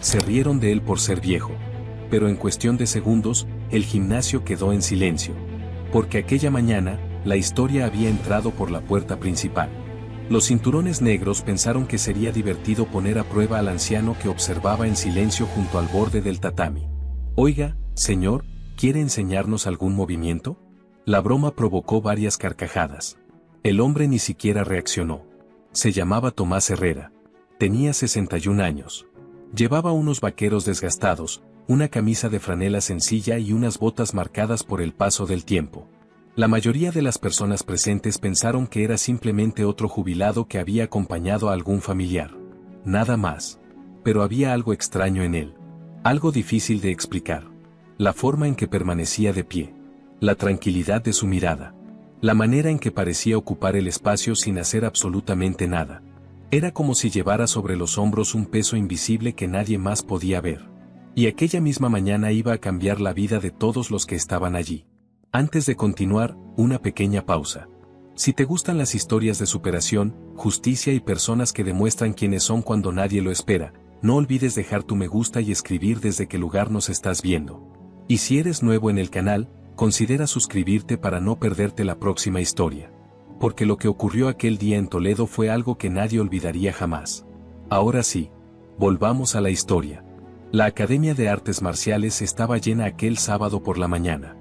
Se rieron de él por ser viejo. Pero en cuestión de segundos, el gimnasio quedó en silencio. Porque aquella mañana, la historia había entrado por la puerta principal. Los cinturones negros pensaron que sería divertido poner a prueba al anciano que observaba en silencio junto al borde del tatami. Oiga, señor, ¿quiere enseñarnos algún movimiento? La broma provocó varias carcajadas. El hombre ni siquiera reaccionó. Se llamaba Tomás Herrera. Tenía 61 años. Llevaba unos vaqueros desgastados, una camisa de franela sencilla y unas botas marcadas por el paso del tiempo. La mayoría de las personas presentes pensaron que era simplemente otro jubilado que había acompañado a algún familiar. Nada más. Pero había algo extraño en él. Algo difícil de explicar. La forma en que permanecía de pie. La tranquilidad de su mirada. La manera en que parecía ocupar el espacio sin hacer absolutamente nada. Era como si llevara sobre los hombros un peso invisible que nadie más podía ver. Y aquella misma mañana iba a cambiar la vida de todos los que estaban allí. Antes de continuar, una pequeña pausa. Si te gustan las historias de superación, justicia y personas que demuestran quiénes son cuando nadie lo espera, no olvides dejar tu me gusta y escribir desde qué lugar nos estás viendo. Y si eres nuevo en el canal, considera suscribirte para no perderte la próxima historia. Porque lo que ocurrió aquel día en Toledo fue algo que nadie olvidaría jamás. Ahora sí, volvamos a la historia. La Academia de Artes Marciales estaba llena aquel sábado por la mañana.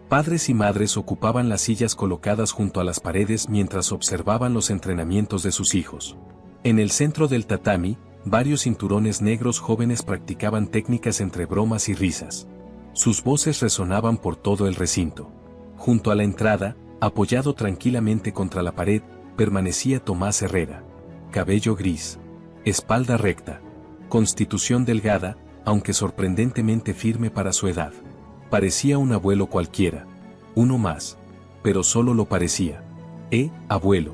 Padres y madres ocupaban las sillas colocadas junto a las paredes mientras observaban los entrenamientos de sus hijos. En el centro del tatami, varios cinturones negros jóvenes practicaban técnicas entre bromas y risas. Sus voces resonaban por todo el recinto. Junto a la entrada, apoyado tranquilamente contra la pared, permanecía Tomás Herrera. Cabello gris. Espalda recta. Constitución delgada, aunque sorprendentemente firme para su edad. Parecía un abuelo cualquiera. Uno más. Pero solo lo parecía. Abuelo.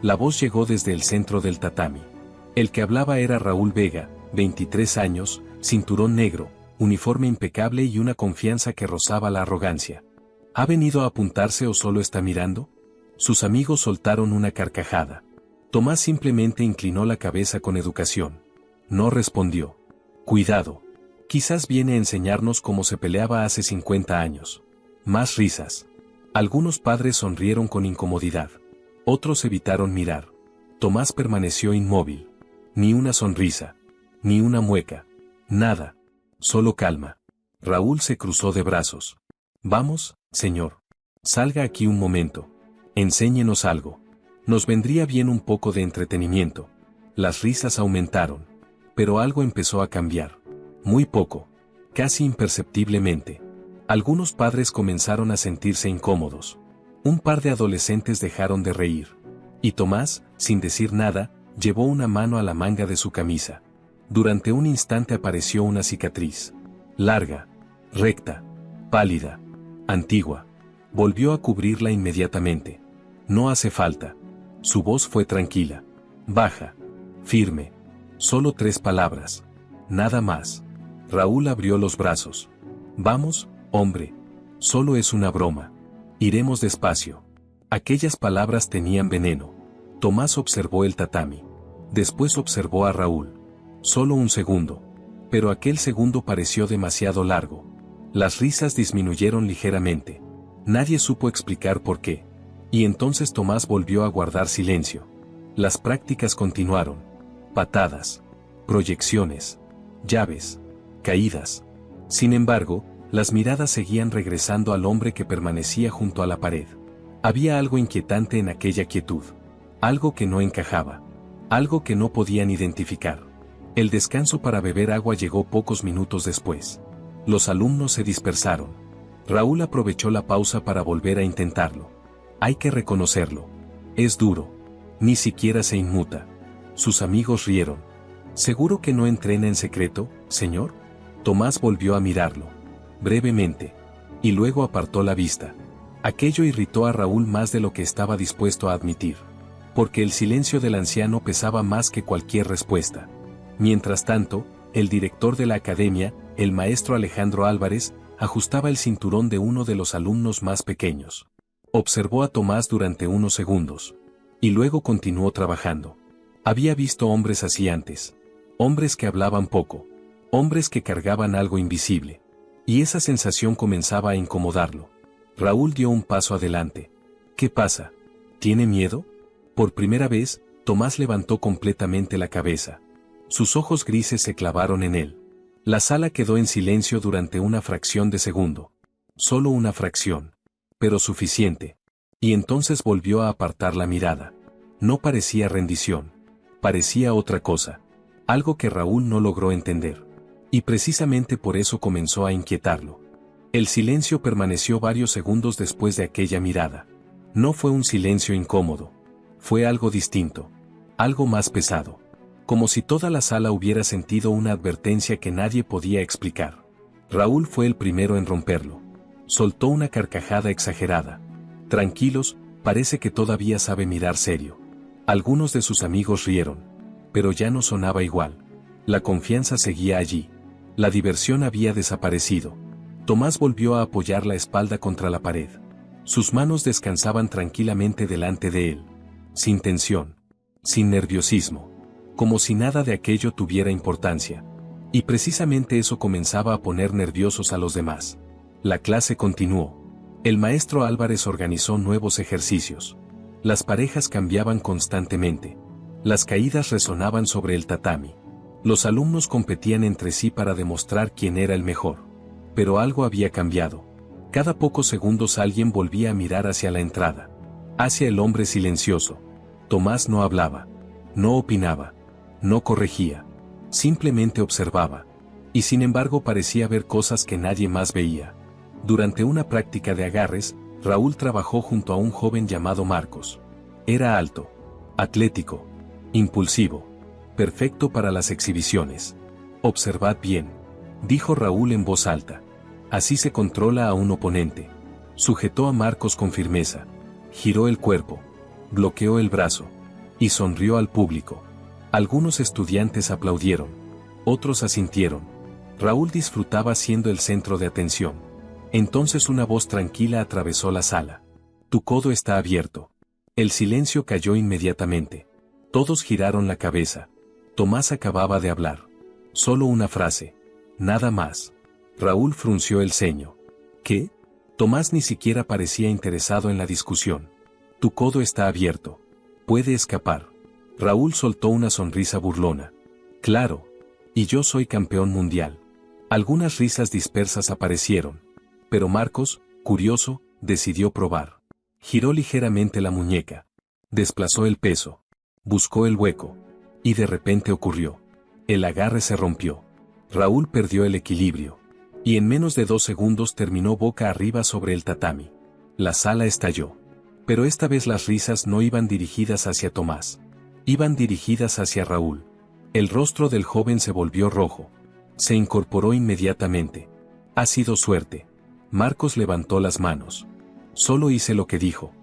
La voz llegó desde el centro del tatami. El que hablaba era Raúl Vega, 23 años, cinturón negro, uniforme impecable y una confianza que rozaba la arrogancia. ¿Ha venido a apuntarse o solo está mirando? Sus amigos soltaron una carcajada. Tomás simplemente inclinó la cabeza con educación. No respondió. Cuidado. Quizás viene a enseñarnos cómo se peleaba hace 50 años. Más risas. Algunos padres sonrieron con incomodidad. Otros evitaron mirar. Tomás permaneció inmóvil. Ni una sonrisa. Ni una mueca. Nada. Solo calma. Raúl se cruzó de brazos. Vamos, señor. Salga aquí un momento. Enséñenos algo. Nos vendría bien un poco de entretenimiento. Las risas aumentaron. Pero algo empezó a cambiar. Muy poco. Casi imperceptiblemente. Algunos padres comenzaron a sentirse incómodos. Un par de adolescentes dejaron de reír. Y Tomás, sin decir nada, llevó una mano a la manga de su camisa. Durante un instante apareció una cicatriz. Larga. Recta. Pálida. Antigua. Volvió a cubrirla inmediatamente. No hace falta. Su voz fue tranquila. Baja. Firme. Solo 3 palabras. Nada más. Raúl abrió los brazos. Vamos, hombre. Solo es una broma. Iremos despacio. Aquellas palabras tenían veneno. Tomás observó el tatami. Después observó a Raúl. Solo un segundo. Pero aquel segundo pareció demasiado largo. Las risas disminuyeron ligeramente. Nadie supo explicar por qué. Y entonces Tomás volvió a guardar silencio. Las prácticas continuaron. Patadas. Proyecciones. Llaves. Caídas. Sin embargo, las miradas seguían regresando al hombre que permanecía junto a la pared. Había algo inquietante en aquella quietud. Algo que no encajaba. Algo que no podían identificar. El descanso para beber agua llegó pocos minutos después. Los alumnos se dispersaron. Raúl aprovechó la pausa para volver a intentarlo. Hay que reconocerlo. Es duro. Ni siquiera se inmuta. Sus amigos rieron. ¿Seguro que no entrena en secreto, señor? Tomás volvió a mirarlo. Brevemente. Y luego apartó la vista. Aquello irritó a Raúl más de lo que estaba dispuesto a admitir. Porque el silencio del anciano pesaba más que cualquier respuesta. Mientras tanto, el director de la academia, el maestro Alejandro Álvarez, ajustaba el cinturón de uno de los alumnos más pequeños. Observó a Tomás durante unos segundos. Y luego continuó trabajando. Había visto hombres así antes. Hombres que hablaban poco. Hombres que cargaban algo invisible. Y esa sensación comenzaba a incomodarlo. Raúl dio un paso adelante. ¿Qué pasa? ¿Tiene miedo? Por primera vez, Tomás levantó completamente la cabeza. Sus ojos grises se clavaron en él. La sala quedó en silencio durante una fracción de segundo. Solo una fracción. Pero suficiente. Y entonces volvió a apartar la mirada. No parecía rendición. Parecía otra cosa. Algo que Raúl no logró entender. Y precisamente por eso comenzó a inquietarlo. El silencio permaneció varios segundos después de aquella mirada. No fue un silencio incómodo. Fue algo distinto. Algo más pesado. Como si toda la sala hubiera sentido una advertencia que nadie podía explicar. Raúl fue el primero en romperlo. Soltó una carcajada exagerada. Tranquilos, parece que todavía sabe mirar serio. Algunos de sus amigos rieron. Pero ya no sonaba igual. La confianza seguía allí. La diversión había desaparecido. Tomás volvió a apoyar la espalda contra la pared. Sus manos descansaban tranquilamente delante de él. Sin tensión. Sin nerviosismo. Como si nada de aquello tuviera importancia. Y precisamente eso comenzaba a poner nerviosos a los demás. La clase continuó. El maestro Álvarez organizó nuevos ejercicios. Las parejas cambiaban constantemente. Las caídas resonaban sobre el tatami. Los alumnos competían entre sí para demostrar quién era el mejor. Pero algo había cambiado. Cada pocos segundos alguien volvía a mirar hacia la entrada. Hacia el hombre silencioso. Tomás no hablaba. No opinaba. No corregía. Simplemente observaba. Y sin embargo parecía ver cosas que nadie más veía. Durante una práctica de agarres, Raúl trabajó junto a un joven llamado Marcos. Era alto. Atlético. Impulsivo. Perfecto para las exhibiciones. Observad bien. Dijo Raúl en voz alta. Así se controla a un oponente. Sujetó a Marcos con firmeza. Giró el cuerpo. Bloqueó el brazo. Y sonrió al público. Algunos estudiantes aplaudieron. Otros asintieron. Raúl disfrutaba siendo el centro de atención. Entonces una voz tranquila atravesó la sala. Tu codo está abierto. El silencio cayó inmediatamente. Todos giraron la cabeza. Tomás acababa de hablar. Solo una frase. Nada más. Raúl frunció el ceño. ¿Qué? Tomás ni siquiera parecía interesado en la discusión. Tu codo está abierto. Puede escapar. Raúl soltó una sonrisa burlona. Claro. Y yo soy campeón mundial. Algunas risas dispersas aparecieron. Pero Marcos, curioso, decidió probar. Giró ligeramente la muñeca. Desplazó el peso. Buscó el hueco. Y de repente ocurrió. El agarre se rompió. Raúl perdió el equilibrio. Y en menos de 2 segundos terminó boca arriba sobre el tatami. La sala estalló. Pero esta vez las risas no iban dirigidas hacia Tomás. Iban dirigidas hacia Raúl. El rostro del joven se volvió rojo. Se incorporó inmediatamente. Ha sido suerte. Marcos levantó las manos. Solo hice lo que dijo.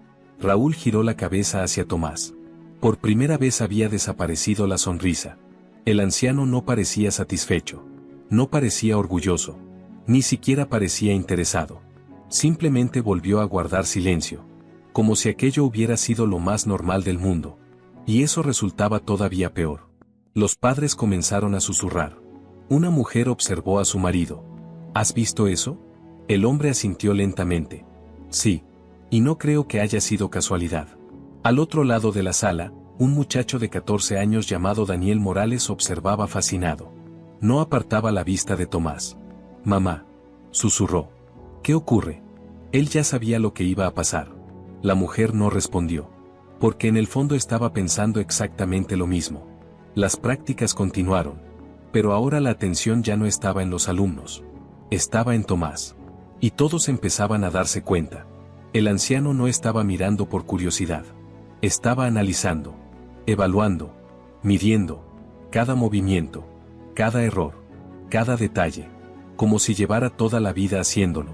Raúl giró la cabeza hacia Tomás. Por primera vez había desaparecido la sonrisa. El anciano no parecía satisfecho. No parecía orgulloso. Ni siquiera parecía interesado. Simplemente volvió a guardar silencio. Como si aquello hubiera sido lo más normal del mundo. Y eso resultaba todavía peor. Los padres comenzaron a susurrar. Una mujer observó a su marido. ¿Has visto eso? El hombre asintió lentamente. Sí. Y no creo que haya sido casualidad. Al otro lado de la sala, un muchacho de 14 años llamado Daniel Morales observaba fascinado. No apartaba la vista de Tomás. Mamá. Susurró. ¿Qué ocurre? Él ya sabía lo que iba a pasar. La mujer no respondió. Porque en el fondo estaba pensando exactamente lo mismo. Las prácticas continuaron. Pero ahora la atención ya no estaba en los alumnos. Estaba en Tomás. Y todos empezaban a darse cuenta. El anciano no estaba mirando por curiosidad. Estaba analizando. Evaluando. Midiendo. Cada movimiento. Cada error. Cada detalle. Como si llevara toda la vida haciéndolo.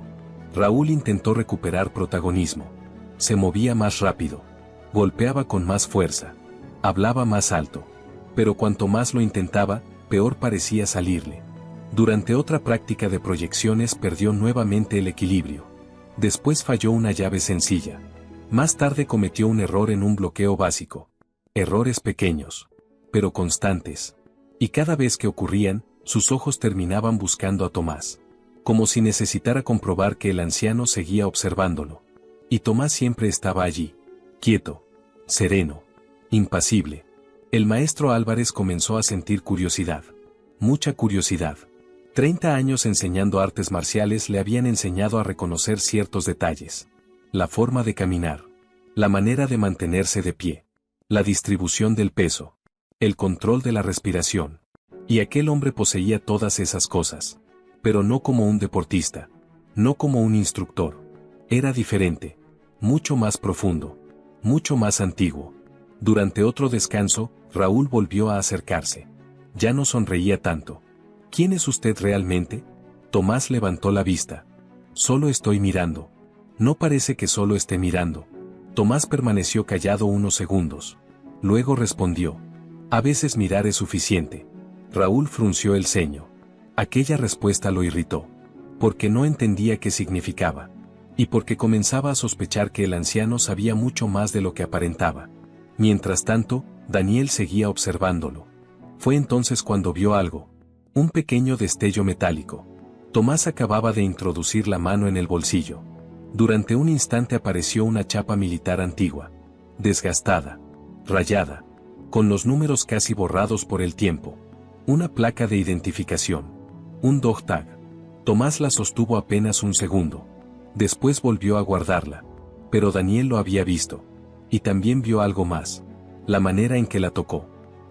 Raúl intentó recuperar protagonismo. Se movía más rápido. Golpeaba con más fuerza. Hablaba más alto. Pero cuanto más lo intentaba, peor parecía salirle. Durante otra práctica de proyecciones perdió nuevamente el equilibrio. Después falló una llave sencilla. Más tarde cometió un error en un bloqueo básico. Errores pequeños. Pero constantes. Y cada vez que ocurrían, Sus ojos terminaban buscando a Tomás, como si necesitara comprobar que el anciano seguía observándolo. Y Tomás siempre estaba allí, quieto, sereno, impasible. El maestro Álvarez comenzó a sentir curiosidad. Mucha curiosidad. 30 años enseñando artes marciales le habían enseñado a reconocer ciertos detalles. La forma de caminar. La manera de mantenerse de pie. La distribución del peso. El control de la respiración. Y aquel hombre poseía todas esas cosas. Pero no como un deportista. No como un instructor. Era diferente. Mucho más profundo. Mucho más antiguo. Durante otro descanso, Raúl volvió a acercarse. Ya no sonreía tanto. ¿Quién es usted realmente? Tomás levantó la vista. Solo estoy mirando. No parece que solo esté mirando. Tomás permaneció callado unos segundos. Luego respondió. A veces mirar es suficiente. Raúl frunció el ceño. Aquella respuesta lo irritó. Porque no entendía qué significaba. Y porque comenzaba a sospechar que el anciano sabía mucho más de lo que aparentaba. Mientras tanto, Daniel seguía observándolo. Fue entonces cuando vio algo. Un pequeño destello metálico. Tomás acababa de introducir la mano en el bolsillo. Durante un instante apareció una chapa militar antigua. Desgastada. Rayada. Con los números casi borrados por el tiempo. Una placa de identificación. Un dog tag. Tomás la sostuvo apenas un segundo. Después volvió a guardarla. Pero Daniel lo había visto. Y también vio algo más. La manera en que la tocó.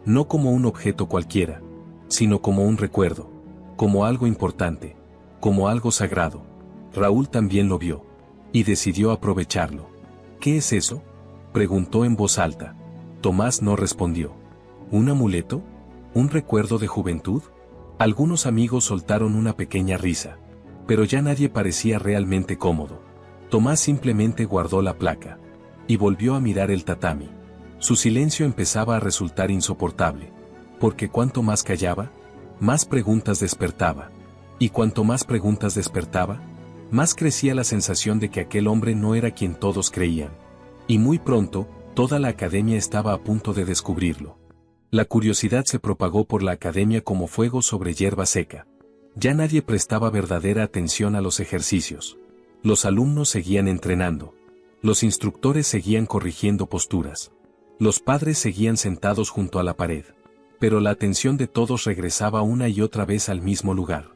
No como un objeto cualquiera, sino como un recuerdo. Como algo importante. Como algo sagrado. Raúl también lo vio. Y decidió aprovecharlo. ¿Qué es eso? Preguntó en voz alta. Tomás no respondió. ¿Un amuleto? ¿Un recuerdo de juventud? Algunos amigos soltaron una pequeña risa. Pero ya nadie parecía realmente cómodo. Tomás simplemente guardó la placa. Y volvió a mirar el tatami. Su silencio empezaba a resultar insoportable. Porque cuanto más callaba, más preguntas despertaba. Y cuanto más preguntas despertaba, más crecía la sensación de que aquel hombre no era quien todos creían. Y muy pronto, toda la academia estaba a punto de descubrirlo. La curiosidad se propagó por la academia como fuego sobre hierba seca. Ya nadie prestaba verdadera atención a los ejercicios. Los alumnos seguían entrenando. Los instructores seguían corrigiendo posturas. Los padres seguían sentados junto a la pared. Pero la atención de todos regresaba una y otra vez al mismo lugar.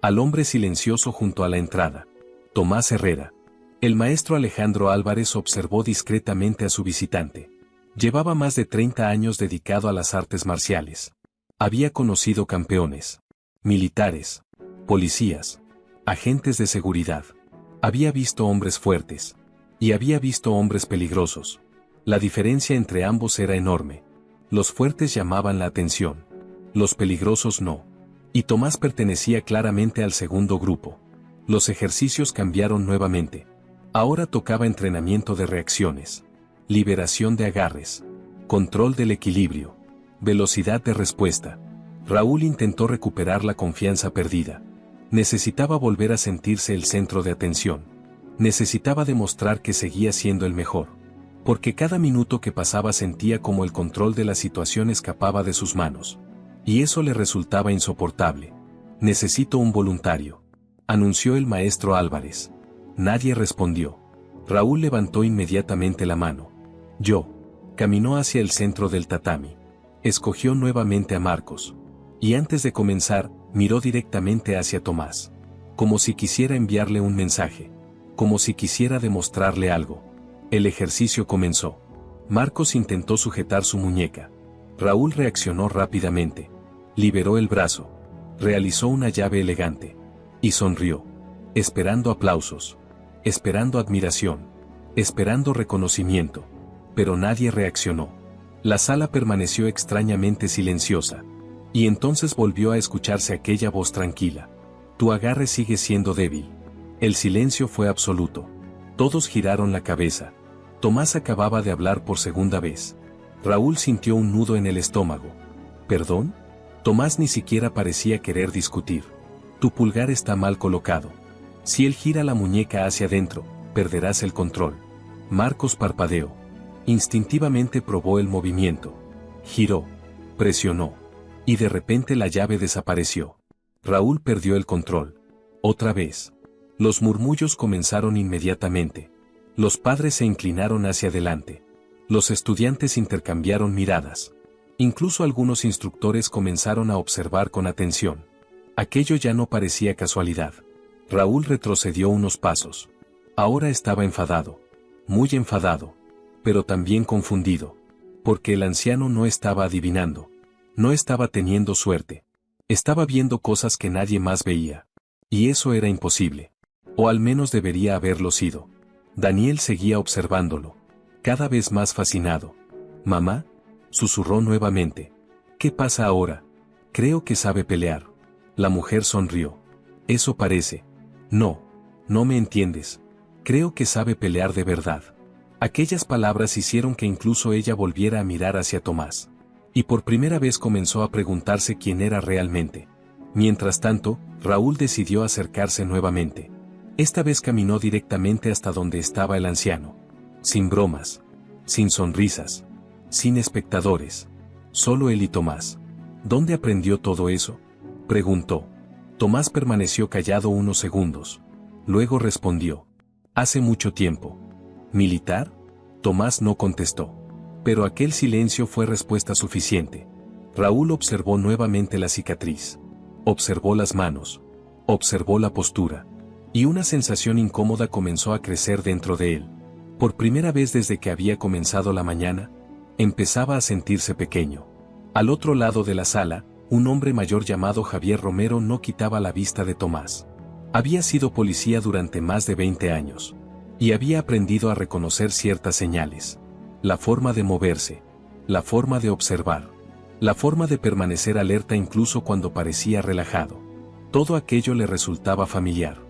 Al hombre silencioso junto a la entrada. Tomás Herrera. El maestro Alejandro Álvarez observó discretamente a su visitante. Llevaba más de 30 años dedicado a las artes marciales. Había conocido campeones, militares, policías, agentes de seguridad. Había visto hombres fuertes. Y había visto hombres peligrosos. La diferencia entre ambos era enorme. Los fuertes llamaban la atención. Los peligrosos no. Y Tomás pertenecía claramente al segundo grupo. Los ejercicios cambiaron nuevamente. Ahora tocaba entrenamiento de reacciones. Liberación de agarres. Control del equilibrio. Velocidad de respuesta. Raúl intentó recuperar la confianza perdida. Necesitaba volver a sentirse el centro de atención. Necesitaba demostrar que seguía siendo el mejor. Porque cada minuto que pasaba sentía como el control de la situación escapaba de sus manos. Y eso le resultaba insoportable. Necesito un voluntario. Anunció el maestro Álvarez. Nadie respondió. Raúl levantó inmediatamente la mano. Yo. Caminó hacia el centro del tatami. Escogió nuevamente a Marcos. Y antes de comenzar, miró directamente hacia Tomás. Como si quisiera enviarle un mensaje. Como si quisiera demostrarle algo. El ejercicio comenzó. Marcos intentó sujetar su muñeca. Raúl reaccionó rápidamente. Liberó el brazo. Realizó una llave elegante. Y sonrió. Esperando aplausos. Esperando admiración. Esperando reconocimiento. Pero nadie reaccionó. La sala permaneció extrañamente silenciosa. Y entonces volvió a escucharse aquella voz tranquila. Tu agarre sigue siendo débil. El silencio fue absoluto. Todos giraron la cabeza. Tomás acababa de hablar por segunda vez. Raúl sintió un nudo en el estómago. ¿Perdón? Tomás ni siquiera parecía querer discutir. Tu pulgar está mal colocado. Si él gira la muñeca hacia adentro, perderás el control. Marcos parpadeó. Instintivamente probó el movimiento. Giró. Presionó. Y de repente la llave desapareció. Raúl perdió el control. Otra vez. Los murmullos comenzaron inmediatamente. Los padres se inclinaron hacia adelante. Los estudiantes intercambiaron miradas. Incluso algunos instructores comenzaron a observar con atención. Aquello ya no parecía casualidad. Raúl retrocedió unos pasos. Ahora estaba enfadado. Muy enfadado. Pero también confundido. Porque el anciano no estaba adivinando. No estaba teniendo suerte. Estaba viendo cosas que nadie más veía. Y eso era imposible. O al menos debería haberlo sido. Daniel seguía observándolo. Cada vez más fascinado. «Mamá», susurró nuevamente. «¿Qué pasa ahora? Creo que sabe pelear». La mujer sonrió. «Eso parece». «No, no me entiendes. Creo que sabe pelear de verdad». Aquellas palabras hicieron que incluso ella volviera a mirar hacia Tomás. Y por primera vez comenzó a preguntarse quién era realmente. Mientras tanto, Raúl decidió acercarse nuevamente. Esta vez caminó directamente hasta donde estaba el anciano. Sin bromas. Sin sonrisas. Sin espectadores. Solo él y Tomás. ¿Dónde aprendió todo eso?, preguntó. Tomás permaneció callado unos segundos. Luego respondió. «Hace mucho tiempo». «¿Militar?». Tomás no contestó. Pero aquel silencio fue respuesta suficiente. Raúl observó nuevamente la cicatriz. Observó las manos. Observó la postura. Y una sensación incómoda comenzó a crecer dentro de él. Por primera vez desde que había comenzado la mañana, empezaba a sentirse pequeño. Al otro lado de la sala, un hombre mayor llamado Javier Romero no quitaba la vista de Tomás. Había sido policía durante más de 20 años. Y había aprendido a reconocer ciertas señales. La forma de moverse. La forma de observar. La forma de permanecer alerta incluso cuando parecía relajado. Todo aquello le resultaba familiar.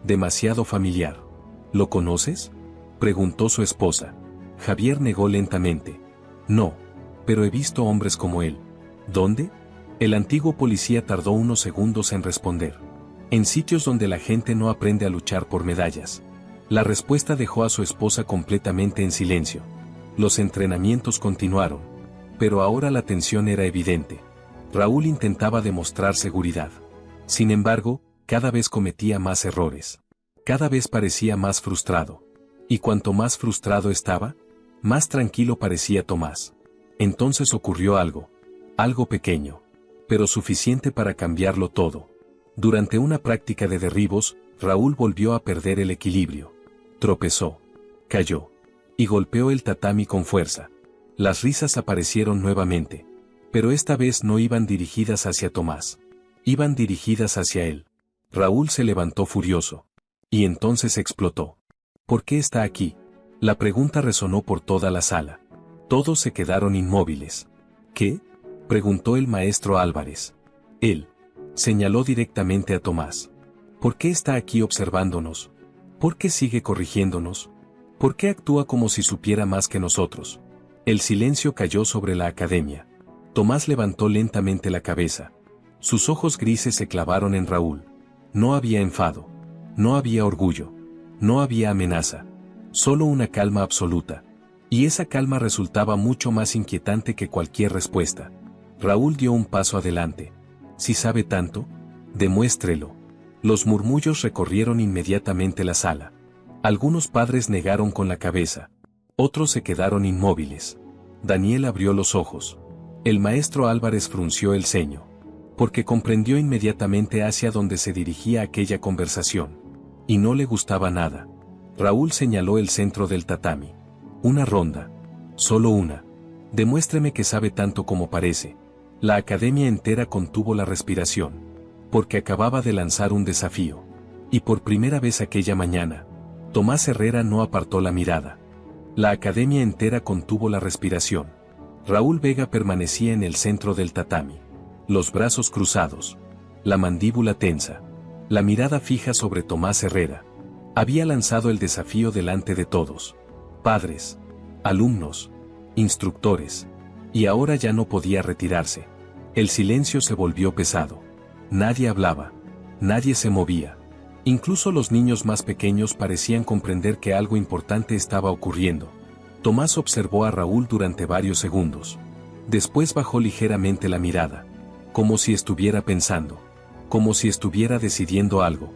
Demasiado familiar. ¿Lo conoces?, preguntó su esposa. Javier negó lentamente. No, pero he visto hombres como él. ¿Dónde? El antiguo policía tardó unos segundos en responder. En sitios donde la gente no aprende a luchar por medallas. La respuesta dejó a su esposa completamente en silencio. Los entrenamientos continuaron. Pero ahora la tensión era evidente. Raúl intentaba demostrar seguridad. Sin embargo, cada vez cometía más errores. Cada vez parecía más frustrado. Y cuanto más frustrado estaba, más tranquilo parecía Tomás. Entonces ocurrió algo. Algo pequeño. Pero suficiente para cambiarlo todo. Durante una práctica de derribos, Raúl volvió a perder el equilibrio. Tropezó. Cayó. Y golpeó el tatami con fuerza. Las risas aparecieron nuevamente. Pero esta vez no iban dirigidas hacia Tomás. Iban dirigidas hacia él. Raúl se levantó furioso. Y entonces explotó. ¿Por qué está aquí? La pregunta resonó por toda la sala. Todos se quedaron inmóviles. ¿Qué?, preguntó el maestro Álvarez. Él señaló directamente a Tomás. ¿Por qué está aquí observándonos? ¿Por qué sigue corrigiéndonos? ¿Por qué actúa como si supiera más que nosotros? El silencio cayó sobre la academia. Tomás levantó lentamente la cabeza. Sus ojos grises se clavaron en Raúl. No había enfado. No había orgullo. No había amenaza. Solo una calma absoluta. Y esa calma resultaba mucho más inquietante que cualquier respuesta. Raúl dio un paso adelante. Si sabe tanto, demuéstrelo. Los murmullos recorrieron inmediatamente la sala. Algunos padres negaron con la cabeza. Otros se quedaron inmóviles. Daniel abrió los ojos. El maestro Álvarez frunció el ceño. Porque comprendió inmediatamente hacia dónde se dirigía aquella conversación. Y no le gustaba nada. Raúl señaló el centro del tatami. Una ronda. Solo una. Demuéstreme que sabe tanto como parece. La academia entera contuvo la respiración. Porque acababa de lanzar un desafío. Y por primera vez aquella mañana, Tomás Herrera no apartó la mirada. La academia entera contuvo la respiración. Raúl Vega permanecía en el centro del tatami. Los brazos cruzados. La mandíbula tensa. La mirada fija sobre Tomás Herrera. Había lanzado el desafío delante de todos. Padres. Alumnos. Instructores. Y ahora ya no podía retirarse. El silencio se volvió pesado. Nadie hablaba. Nadie se movía. Incluso los niños más pequeños parecían comprender que algo importante estaba ocurriendo. Tomás observó a Raúl durante varios segundos. Después bajó ligeramente la mirada. Como si estuviera pensando. como si estuviera decidiendo algo.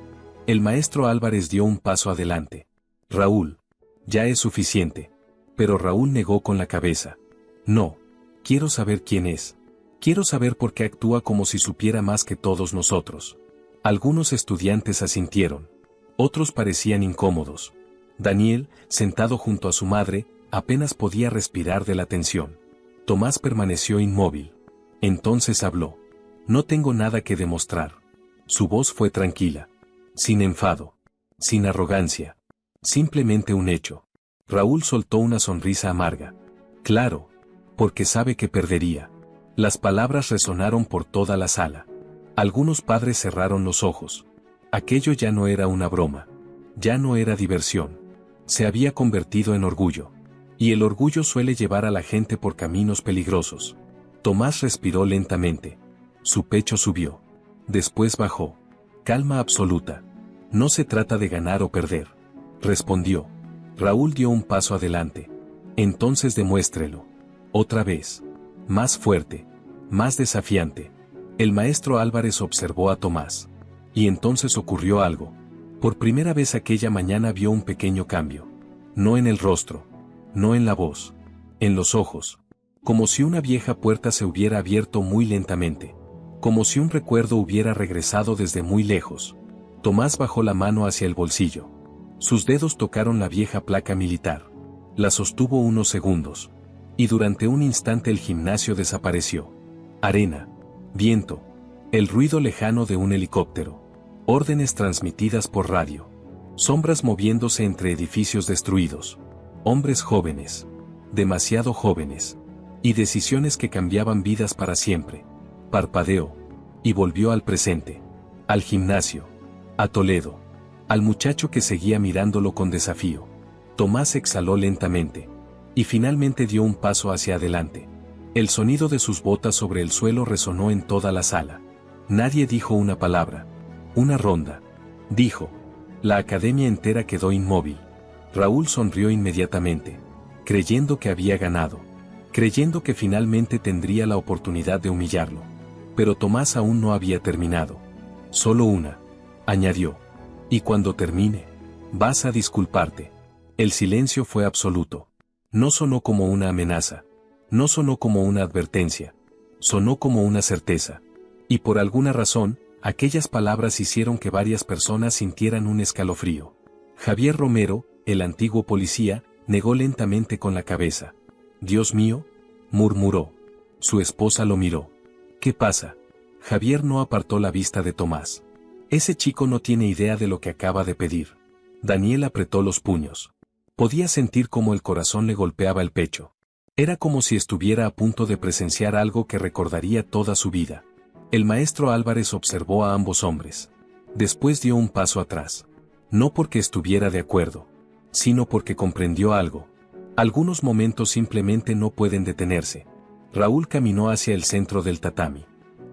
El maestro Álvarez dio un paso adelante. Raúl, ya es suficiente. Pero Raúl negó con la cabeza. No, quiero saber quién es. Quiero saber por qué actúa como si supiera más que todos nosotros. Algunos estudiantes asintieron. Otros parecían incómodos. Daniel, sentado junto a su madre, apenas podía respirar de la tensión. Tomás permaneció inmóvil. Entonces habló. No tengo nada que demostrar. Su voz fue tranquila. Sin enfado. Sin arrogancia. Simplemente un hecho. Raúl soltó una sonrisa amarga. Claro. Porque sabe que perdería. Las palabras resonaron por toda la sala. Algunos padres cerraron los ojos. Aquello ya no era una broma. Ya no era diversión. Se había convertido en orgullo. Y el orgullo suele llevar a la gente por caminos peligrosos. Tomás respiró lentamente. Su pecho subió. Después bajó. Calma absoluta. No se trata de ganar o perder. Respondió. Raúl dio un paso adelante. Entonces demuéstrelo. Otra vez. Más fuerte. Más desafiante. El maestro Álvarez observó a Tomás. Y entonces ocurrió algo. Por primera vez aquella mañana vio un pequeño cambio. No en el rostro. No en la voz. En los ojos. Como si una vieja puerta se hubiera abierto muy lentamente. Como si un recuerdo hubiera regresado desde muy lejos. Tomás bajó la mano hacia el bolsillo. Sus dedos tocaron la vieja placa militar. La sostuvo unos segundos. Y durante un instante el gimnasio desapareció. Arena. Viento. El ruido lejano de un helicóptero. Órdenes transmitidas por radio. Sombras moviéndose entre edificios destruidos. Hombres jóvenes. Demasiado jóvenes. Y decisiones que cambiaban vidas para siempre. Parpadeó. Y volvió al presente. Al gimnasio. A Toledo. Al muchacho que seguía mirándolo con desafío. Tomás exhaló lentamente. Y finalmente dio un paso hacia adelante. El sonido de sus botas sobre el suelo resonó en toda la sala. Nadie dijo una palabra. Una ronda. Dijo. La academia entera quedó inmóvil. Raúl sonrió inmediatamente. Creyendo que había ganado. Creyendo que finalmente tendría la oportunidad de humillarlo. Pero Tomás aún no había terminado. Solo una. Añadió. Y cuando termine, vas a disculparte. El silencio fue absoluto. No sonó como una amenaza. No sonó como una advertencia. Sonó como una certeza. Y por alguna razón, aquellas palabras hicieron que varias personas sintieran un escalofrío. Javier Romero, el antiguo policía, negó lentamente con la cabeza. «Dios mío», murmuró. Su esposa lo miró. «¿Qué pasa?» Javier no apartó la vista de Tomás. «Ese chico no tiene idea de lo que acaba de pedir». Daniel apretó los puños. Podía sentir cómo el corazón le golpeaba el pecho. Era como si estuviera a punto de presenciar algo que recordaría toda su vida. El maestro Álvarez observó a ambos hombres. Después dio un paso atrás. No porque estuviera de acuerdo, sino porque comprendió algo. Algunos momentos simplemente no pueden detenerse. Raúl caminó hacia el centro del tatami.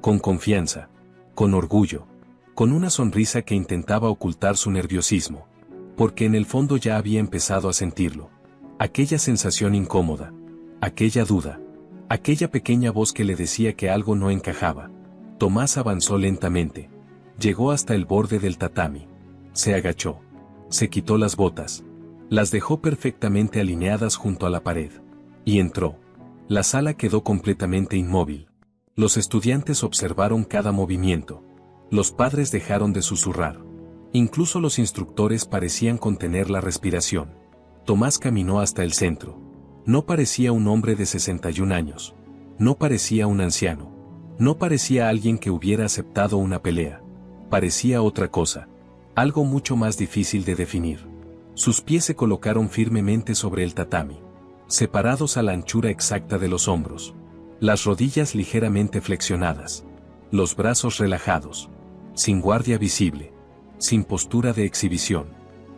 Con confianza. Con orgullo. Con una sonrisa que intentaba ocultar su nerviosismo. Porque en el fondo ya había empezado a sentirlo. Aquella sensación incómoda. Aquella duda. Aquella pequeña voz que le decía que algo no encajaba. Tomás avanzó lentamente. Llegó hasta el borde del tatami. Se agachó. Se quitó las botas. Las dejó perfectamente alineadas junto a la pared. Y entró. La sala quedó completamente inmóvil. Los estudiantes observaron cada movimiento. Los padres dejaron de susurrar. Incluso los instructores parecían contener la respiración. Tomás caminó hasta el centro. No parecía un hombre de 61 años. No parecía un anciano. No parecía alguien que hubiera aceptado una pelea. Parecía otra cosa. Algo mucho más difícil de definir. Sus pies se colocaron firmemente sobre el tatami. Separados a la anchura exacta de los hombros. Las rodillas ligeramente flexionadas. Los brazos relajados. Sin guardia visible. Sin postura de exhibición.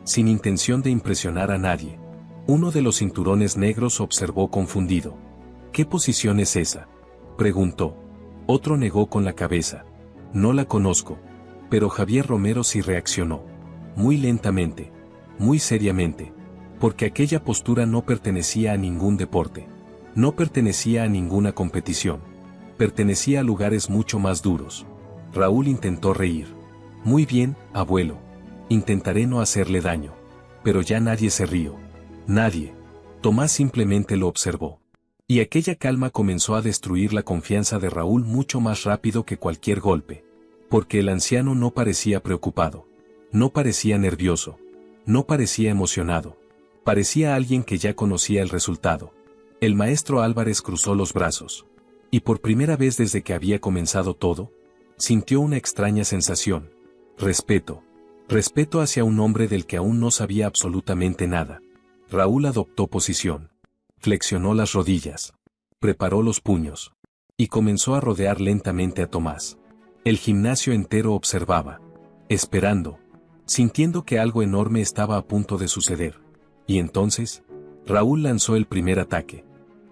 Sin intención de impresionar a nadie. Uno de los cinturones negros observó confundido. ¿Qué posición es esa?, preguntó. Otro negó con la cabeza. No la conozco. Pero Javier Romero sí reaccionó. Muy lentamente. Muy seriamente. Porque aquella postura no pertenecía a ningún deporte. No pertenecía a ninguna competición. Pertenecía a lugares mucho más duros. Raúl intentó reír. Muy bien, abuelo. Intentaré no hacerle daño. Pero ya nadie se rió. Nadie. Tomás simplemente lo observó. Y aquella calma comenzó a destruir la confianza de Raúl mucho más rápido que cualquier golpe. Porque el anciano no parecía preocupado. No parecía nervioso. No parecía emocionado. Parecía alguien que ya conocía el resultado. El maestro Álvarez cruzó los brazos. Y por primera vez desde que había comenzado todo, sintió una extraña sensación. Respeto. Respeto hacia un hombre del que aún no sabía absolutamente nada. Raúl adoptó posición. Flexionó las rodillas. Preparó los puños. Y comenzó a rodear lentamente a Tomás. El gimnasio entero observaba. Esperando. Sintiendo que algo enorme estaba a punto de suceder. Y entonces, Raúl lanzó el primer ataque.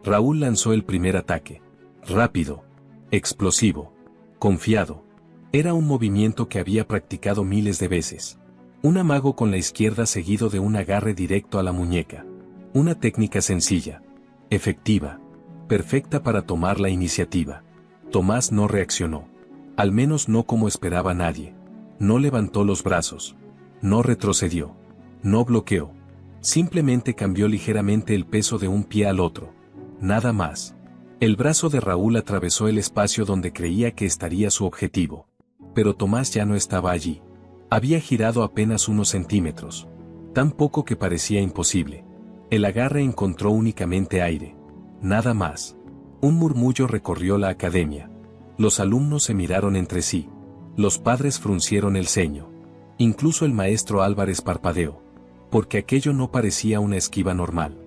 Raúl lanzó el primer ataque. Rápido. Explosivo. Confiado. Era un movimiento que había practicado miles de veces. Un amago con la izquierda seguido de un agarre directo a la muñeca. Una técnica sencilla. Efectiva. Perfecta para tomar la iniciativa. Tomás no reaccionó. Al menos no como esperaba nadie. No levantó los brazos. No retrocedió. No bloqueó. Simplemente cambió ligeramente el peso de un pie al otro. Nada más. El brazo de Raúl atravesó el espacio donde creía que estaría su objetivo. Pero Tomás ya no estaba allí. Había girado apenas unos centímetros. Tan poco que parecía imposible. El agarre encontró únicamente aire. Nada más. Un murmullo recorrió la academia. Los alumnos se miraron entre sí. Los padres fruncieron el ceño. Incluso el maestro Álvarez parpadeó. Porque aquello no parecía una esquiva normal.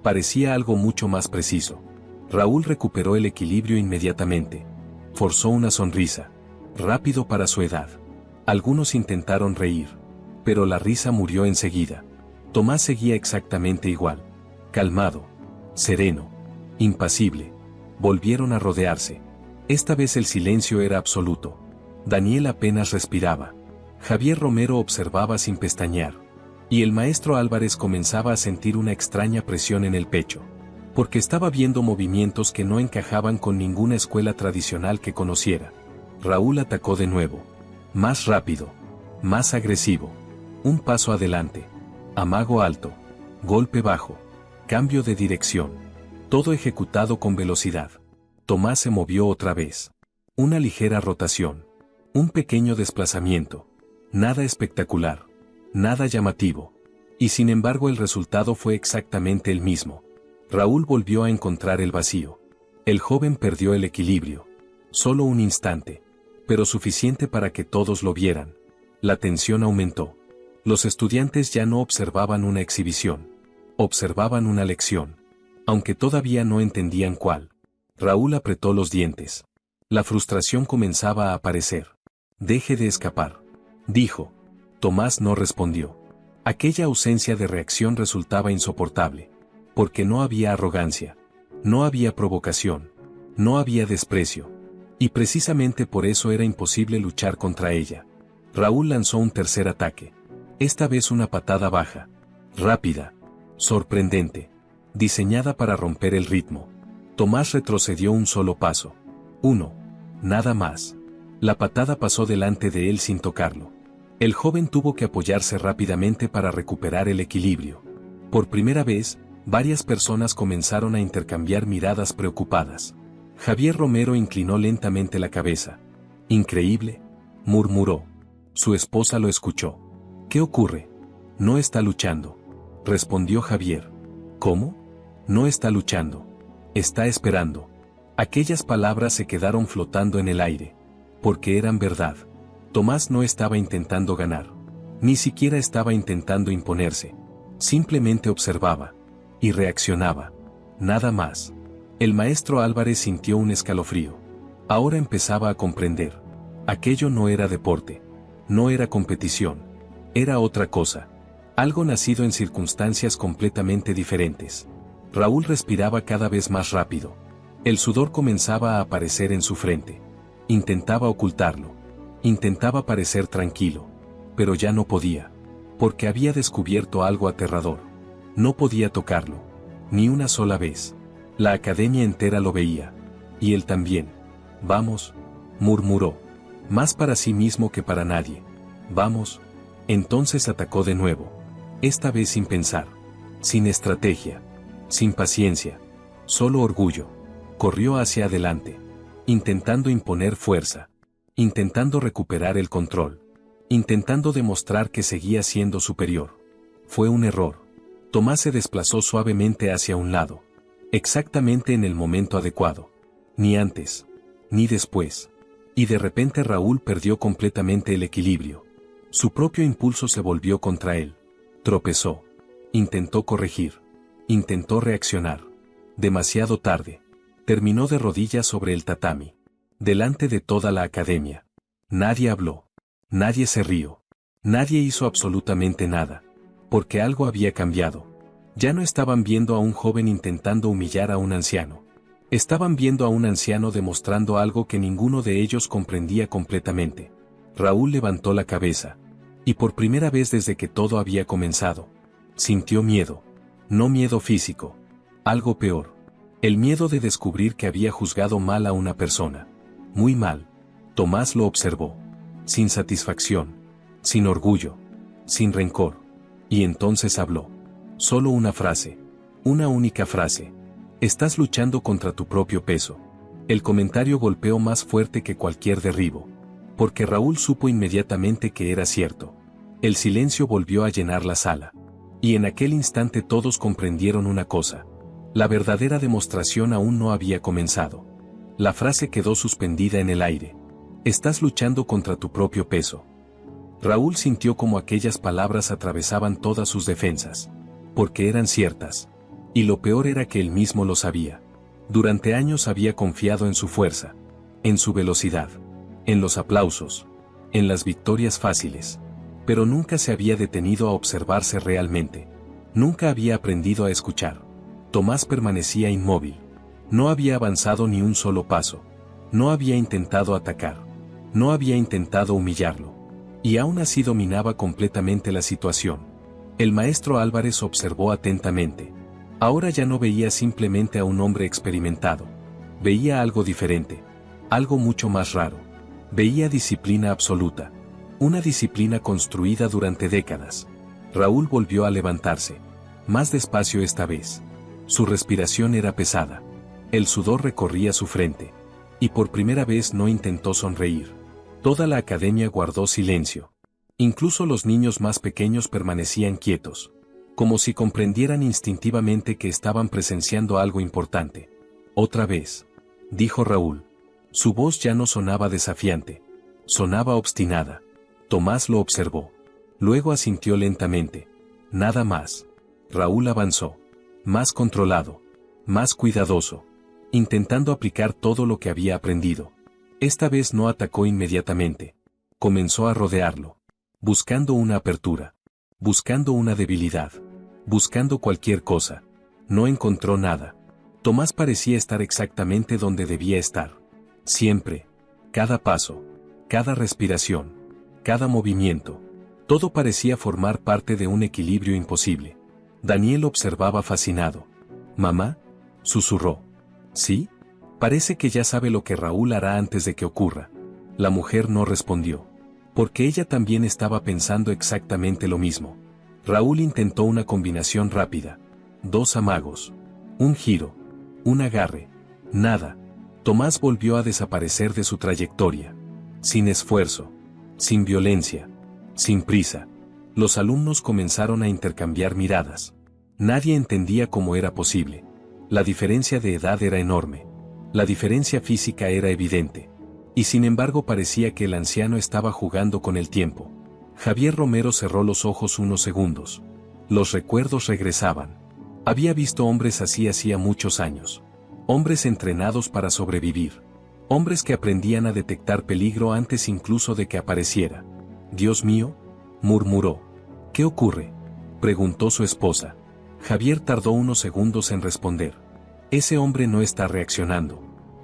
Parecía algo mucho más preciso. Raúl recuperó el equilibrio inmediatamente. Forzó una sonrisa. Rápido para su edad. Algunos intentaron reír. Pero la risa murió enseguida. Tomás seguía exactamente igual. Calmado. Sereno. Impasible. Volvieron a rodearse. Esta vez el silencio era absoluto. Daniel apenas respiraba. Javier Romero observaba sin pestañear. Y el maestro Álvarez comenzaba a sentir una extraña presión en el pecho. Porque estaba viendo movimientos que no encajaban con ninguna escuela tradicional que conociera. Raúl atacó de nuevo. Más rápido. Más agresivo. Un paso adelante. Amago alto. Golpe bajo. Cambio de dirección. Todo ejecutado con velocidad. Tomás se movió otra vez. Una ligera rotación. Un pequeño desplazamiento. Nada espectacular. Nada llamativo. Y sin embargo el resultado fue exactamente el mismo. Raúl volvió a encontrar el vacío. El joven perdió el equilibrio. Solo un instante. Pero suficiente para que todos lo vieran. La tensión aumentó. Los estudiantes ya no observaban una exhibición. Observaban una lección. Aunque todavía no entendían cuál. Raúl apretó los dientes. La frustración comenzaba a aparecer. Deje de escapar. Dijo. Tomás no respondió. Aquella ausencia de reacción resultaba insoportable. Porque no había arrogancia. No había provocación. No había desprecio. Y precisamente por eso era imposible luchar contra ella. Raúl lanzó un tercer ataque. Esta vez una patada baja. Rápida. Sorprendente. Diseñada para romper el ritmo. Tomás retrocedió un solo paso. Uno. Nada más. La patada pasó delante de él sin tocarlo. El joven tuvo que apoyarse rápidamente para recuperar el equilibrio. Por primera vez, varias personas comenzaron a intercambiar miradas preocupadas. Javier Romero inclinó lentamente la cabeza. Increíble, murmuró. Su esposa lo escuchó. ¿Qué ocurre? No está luchando, respondió Javier. ¿Cómo? No está luchando. Está esperando. Aquellas palabras se quedaron flotando en el aire. Porque eran verdad. Tomás no estaba intentando ganar. Ni siquiera estaba intentando imponerse. Simplemente observaba. Y reaccionaba. Nada más. El maestro Álvarez sintió un escalofrío. Ahora empezaba a comprender. Aquello no era deporte. No era competición. Era otra cosa. Algo nacido en circunstancias completamente diferentes. Raúl respiraba cada vez más rápido. El sudor comenzaba a aparecer en su frente. Intentaba ocultarlo. Intentaba parecer tranquilo. Pero ya no podía. Porque había descubierto algo aterrador. No podía tocarlo. Ni una sola vez. La academia entera lo veía. Y él también. Vamos, murmuró. más para sí mismo que para nadie. Vamos. Entonces atacó de nuevo. Esta vez sin pensar. Sin estrategia. Sin paciencia. Solo orgullo. Corrió hacia adelante. Intentando imponer fuerza. Intentando recuperar el control. Intentando demostrar que seguía siendo superior. Fue un error. Tomás se desplazó suavemente hacia un lado. Exactamente en el momento adecuado. Ni antes. Ni después. Y de repente Raúl perdió completamente el equilibrio. Su propio impulso se volvió contra él. Tropezó. Intentó corregir. Intentó reaccionar. Demasiado tarde. Terminó de rodillas sobre el tatami. Delante de toda la academia. Nadie habló. Nadie se rió. Nadie hizo absolutamente nada. Porque algo había cambiado. Ya no estaban viendo a un joven intentando humillar a un anciano. Estaban viendo a un anciano demostrando algo que ninguno de ellos comprendía completamente. Raúl levantó la cabeza. Y por primera vez desde que todo había comenzado, sintió miedo. No miedo físico. Algo peor. El miedo de descubrir que había juzgado mal a una persona. Muy mal. Tomás lo observó. Sin satisfacción. Sin orgullo. Sin rencor. Y entonces habló. Solo una frase. Una única frase. Estás luchando contra tu propio peso. El comentario golpeó más fuerte que cualquier derribo. Porque Raúl supo inmediatamente que era cierto. El silencio volvió a llenar la sala. Y en aquel instante todos comprendieron una cosa. La verdadera demostración aún no había comenzado. La frase quedó suspendida en el aire. Estás luchando contra tu propio peso. Raúl sintió como aquellas palabras atravesaban todas sus defensas. Porque eran ciertas. Y lo peor era que él mismo lo sabía. Durante años había confiado en su fuerza. En su velocidad. En los aplausos. En las victorias fáciles. Pero nunca se había detenido a observarse realmente. Nunca había aprendido a escuchar. Tomás permanecía inmóvil. No había avanzado ni un solo paso. No había intentado atacar. No había intentado humillarlo. Y aún así dominaba completamente la situación. El maestro Álvarez observó atentamente. Ahora ya no veía simplemente a un hombre experimentado. Veía algo diferente. Algo mucho más raro. Veía disciplina absoluta. Una disciplina construida durante décadas. Raúl volvió a levantarse. Más despacio esta vez. Su respiración era pesada. El sudor recorría su frente. Y por primera vez no intentó sonreír. Toda la academia guardó silencio. Incluso los niños más pequeños permanecían quietos. Como si comprendieran instintivamente que estaban presenciando algo importante. Otra vez. Dijo Raúl. Su voz ya no sonaba desafiante. Sonaba obstinada. Tomás lo observó. Luego asintió lentamente. Nada más. Raúl avanzó. Más controlado. Más cuidadoso. Intentando aplicar todo lo que había aprendido. Esta vez no atacó inmediatamente. Comenzó a rodearlo. Buscando una apertura. Buscando una debilidad. Buscando cualquier cosa. No encontró nada. Tomás parecía estar exactamente donde debía estar. Siempre. Cada paso. Cada respiración. Cada movimiento. Todo parecía formar parte de un equilibrio imposible. Daniel observaba fascinado. «¿Mamá?», susurró. «¿Sí? Parece que ya sabe lo que Raúl hará antes de que ocurra». La mujer no respondió. Porque ella también estaba pensando exactamente lo mismo. Raúl intentó una combinación rápida. 2 amagos. Un giro. Un agarre. Nada. Tomás volvió a desaparecer de su trayectoria. Sin esfuerzo. Sin violencia. Sin prisa. Los alumnos comenzaron a intercambiar miradas. Nadie entendía cómo era posible. La diferencia de edad era enorme. La diferencia física era evidente. Y sin embargo parecía que el anciano estaba jugando con el tiempo. Javier Romero cerró los ojos unos segundos. Los recuerdos regresaban. Había visto hombres así hacía muchos años. Hombres entrenados para sobrevivir. Hombres que aprendían a detectar peligro antes incluso de que apareciera. «Dios mío», murmuró. «¿Qué ocurre?», preguntó su esposa. Javier tardó unos segundos en responder. «Ese hombre no está reaccionando.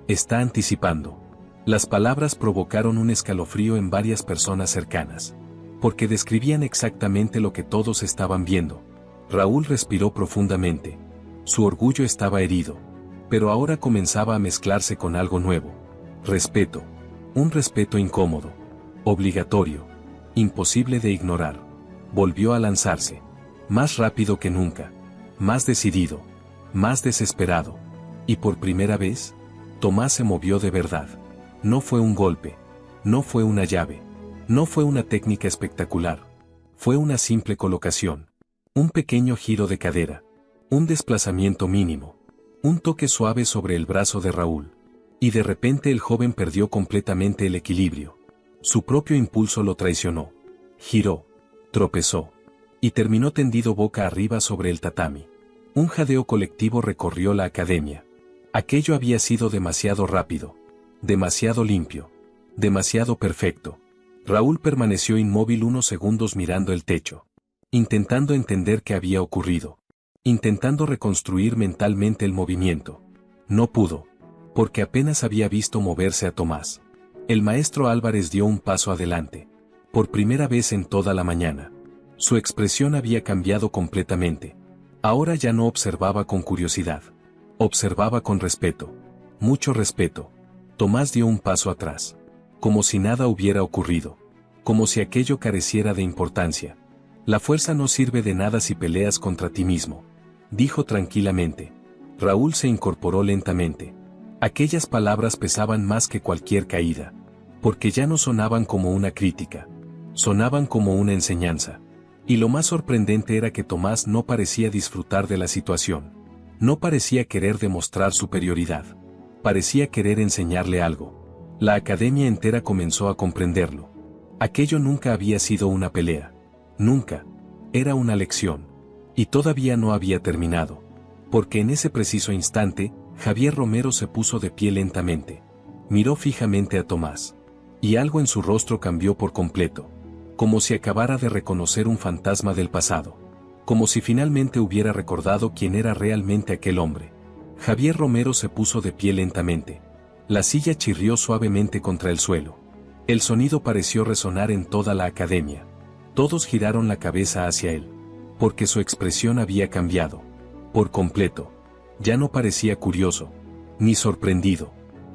Está anticipando». Las palabras provocaron un escalofrío en varias personas cercanas. Porque describían exactamente lo que todos estaban viendo. Raúl respiró profundamente. Su orgullo estaba herido. Pero ahora comenzaba a mezclarse con algo nuevo. Respeto. Un respeto incómodo, obligatorio, imposible de ignorar. Volvió a lanzarse, más rápido que nunca, más decidido, más desesperado. Y por primera vez, Tomás se movió de verdad. No fue un golpe, no fue una llave, no fue una técnica espectacular. Fue una simple colocación, un pequeño giro de cadera, un desplazamiento mínimo, un toque suave sobre el brazo de Raúl. Y de repente el joven perdió completamente el equilibrio. Su propio impulso lo traicionó. Giró, tropezó, y terminó tendido boca arriba sobre el tatami. Un jadeo colectivo recorrió la academia. Aquello había sido demasiado rápido, demasiado limpio, demasiado perfecto. Raúl permaneció inmóvil unos segundos mirando el techo, intentando entender qué había ocurrido, intentando reconstruir mentalmente el movimiento. No pudo, porque apenas había visto moverse a Tomás. El maestro Álvarez dio un paso adelante, por primera vez en toda la mañana. Su expresión había cambiado completamente. Ahora ya no observaba con curiosidad. Observaba con respeto. Mucho respeto. Tomás dio un paso atrás. Como si nada hubiera ocurrido. Como si aquello careciera de importancia. La fuerza no sirve de nada si peleas contra ti mismo, dijo tranquilamente. Raúl se incorporó lentamente. Aquellas palabras pesaban más que cualquier caída. Porque ya no sonaban como una crítica. Sonaban como una enseñanza. Y lo más sorprendente era que Tomás no parecía disfrutar de la situación. No parecía querer demostrar superioridad. Parecía querer enseñarle algo. La academia entera comenzó a comprenderlo. Aquello nunca había sido una pelea. Nunca. Era una lección. Y todavía no había terminado. Porque en ese preciso instante, Javier Romero se puso de pie lentamente. Miró fijamente a Tomás. Y algo en su rostro cambió por completo. Como si acabara de reconocer un fantasma del pasado. Como si finalmente hubiera recordado quién era realmente aquel hombre. Javier Romero se puso de pie lentamente. La silla chirrió suavemente contra el suelo. El sonido pareció resonar en toda la academia. Todos giraron la cabeza hacia él. Porque su expresión había cambiado. Por completo. Ya no parecía curioso. Ni sorprendido.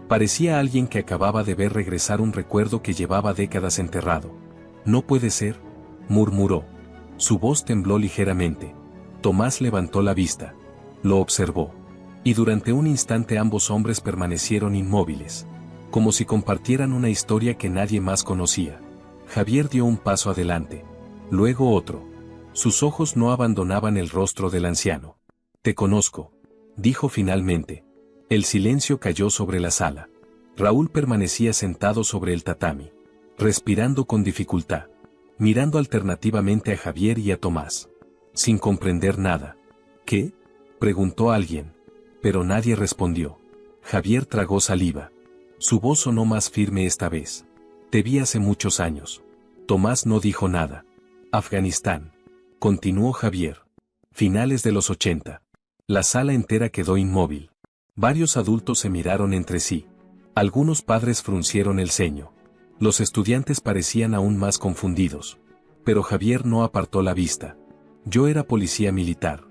Parecía alguien que acababa de ver regresar un recuerdo que llevaba décadas enterrado. No puede ser, murmuró. Su voz tembló ligeramente. Tomás levantó la vista. Lo observó. Y durante un instante ambos hombres permanecieron inmóviles. Como si compartieran una historia que nadie más conocía. Javier dio un paso adelante. Luego otro. Sus ojos no abandonaban el rostro del anciano. Te conozco, dijo finalmente. El silencio cayó sobre la sala. Raúl permanecía sentado sobre el tatami, respirando con dificultad, mirando alternativamente a Javier y a Tomás, sin comprender nada. ¿Qué?, preguntó alguien, pero nadie respondió. Javier tragó saliva. Su voz sonó más firme esta vez. Te vi hace muchos años. Tomás no dijo nada. Afganistán, continuó Javier. Finales de los 80. La sala entera quedó inmóvil. Varios adultos se miraron entre sí. Algunos padres fruncieron el ceño. Los estudiantes parecían aún más confundidos. Pero Javier no apartó la vista. Yo era policía militar.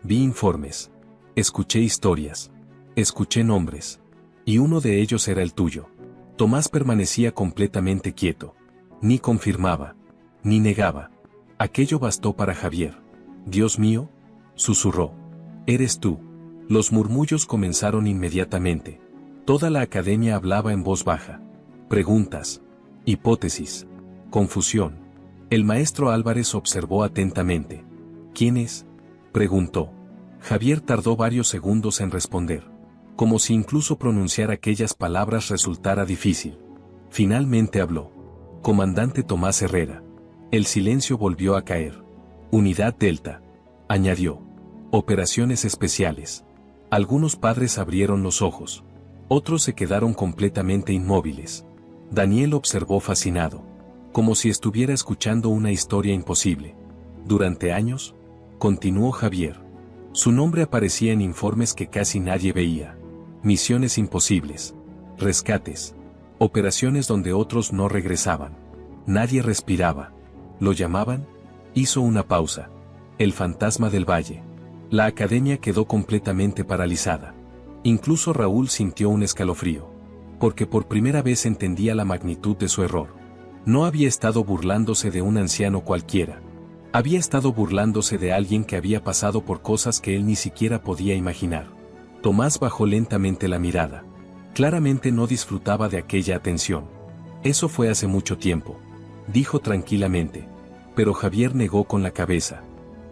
Vi informes. Escuché historias. Escuché nombres. Y uno de ellos era el tuyo. Tomás permanecía completamente quieto. Ni confirmaba. Ni negaba. Aquello bastó para Javier. Dios mío, susurró. Eres tú. Los murmullos comenzaron inmediatamente. Toda la academia hablaba en voz baja. Preguntas. Hipótesis. Confusión. El maestro Álvarez observó atentamente. ¿Quién es?, preguntó. Javier tardó varios segundos en responder. Como si incluso pronunciar aquellas palabras resultara difícil. Finalmente habló. Comandante Tomás Herrera. El silencio volvió a caer. Unidad Delta. Añadió. Operaciones especiales. Algunos padres abrieron los ojos. Otros se quedaron completamente inmóviles. Daniel observó fascinado. Como si estuviera escuchando una historia imposible. Durante años, continuó Javier. Su nombre aparecía en informes que casi nadie veía. Misiones imposibles. Rescates. Operaciones donde otros no regresaban. Nadie respiraba. ¿Lo llamaban? Hizo una pausa. El fantasma del valle. La academia quedó completamente paralizada. Incluso Raúl sintió un escalofrío. porque por primera vez entendía la magnitud de su error. No había estado burlándose de un anciano cualquiera. Había estado burlándose de alguien que había pasado por cosas que él ni siquiera podía imaginar. Tomás bajó lentamente la mirada. Claramente no disfrutaba de aquella atención. Eso fue hace mucho tiempo, dijo tranquilamente. Pero Javier negó con la cabeza.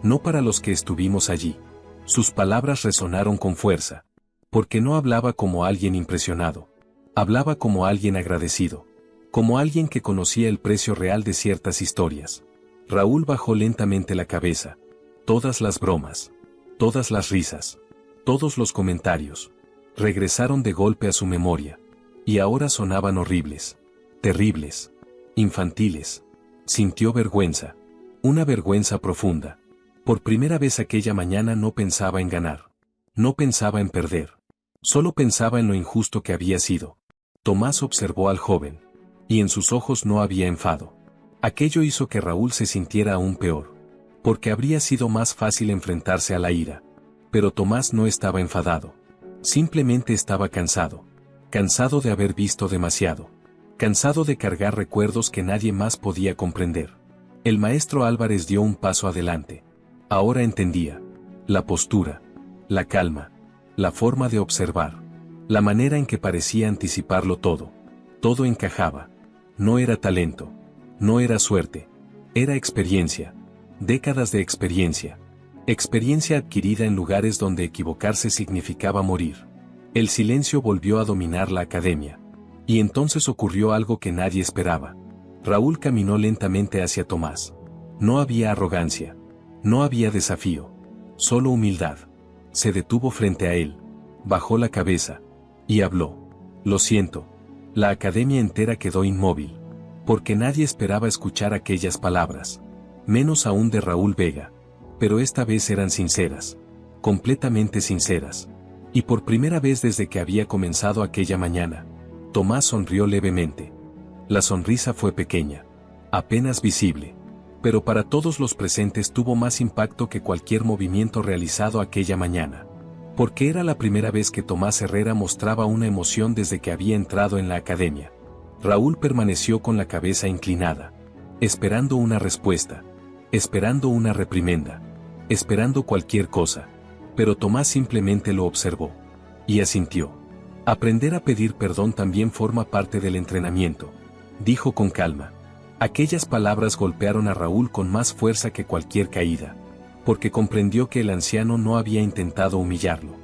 No para los que estuvimos allí. Sus palabras resonaron con fuerza. Porque no hablaba como alguien impresionado. Hablaba como alguien agradecido. Como alguien que conocía el precio real de ciertas historias. Raúl bajó lentamente la cabeza. Todas las bromas. Todas las risas. Todos los comentarios. Regresaron de golpe a su memoria. Y ahora sonaban horribles. Terribles. Infantiles. Sintió vergüenza. Una vergüenza profunda. Por primera vez aquella mañana no pensaba en ganar. No pensaba en perder. Solo pensaba en lo injusto que había sido. Tomás observó al joven. Y en sus ojos no había enfado. Aquello hizo que Raúl se sintiera aún peor. Porque habría sido más fácil enfrentarse a la ira. Pero Tomás no estaba enfadado. Simplemente estaba cansado. Cansado de haber visto demasiado. Cansado de cargar recuerdos que nadie más podía comprender. El maestro Álvarez dio un paso adelante. Ahora entendía. La postura. La calma. La forma de observar. La manera en que parecía anticiparlo todo. Todo encajaba. No era talento. No era suerte. Era experiencia. Décadas de experiencia. Experiencia adquirida en lugares donde equivocarse significaba morir. El silencio volvió a dominar la academia. Y entonces ocurrió algo que nadie esperaba. Raúl caminó lentamente hacia Tomás. No había arrogancia. No había desafío. Solo humildad. Se detuvo frente a él. Bajó la cabeza. Y habló. Lo siento. La academia entera quedó inmóvil. Porque nadie esperaba escuchar aquellas palabras. Menos aún de Raúl Vega. Pero esta vez eran sinceras. Completamente sinceras. Y por primera vez desde que había comenzado aquella mañana, Tomás sonrió levemente. La sonrisa fue pequeña. Apenas visible. Pero para todos los presentes tuvo más impacto que cualquier movimiento realizado aquella mañana. Porque era la primera vez que Tomás Herrera mostraba una emoción desde que había entrado en la academia. Raúl permaneció con la cabeza inclinada. Esperando una respuesta. Esperando una reprimenda. Esperando cualquier cosa. Pero Tomás simplemente lo observó. Y asintió. Aprender a pedir perdón también forma parte del entrenamiento, dijo con calma. Aquellas palabras golpearon a Raúl con más fuerza que cualquier caída, porque comprendió que el anciano no había intentado humillarlo.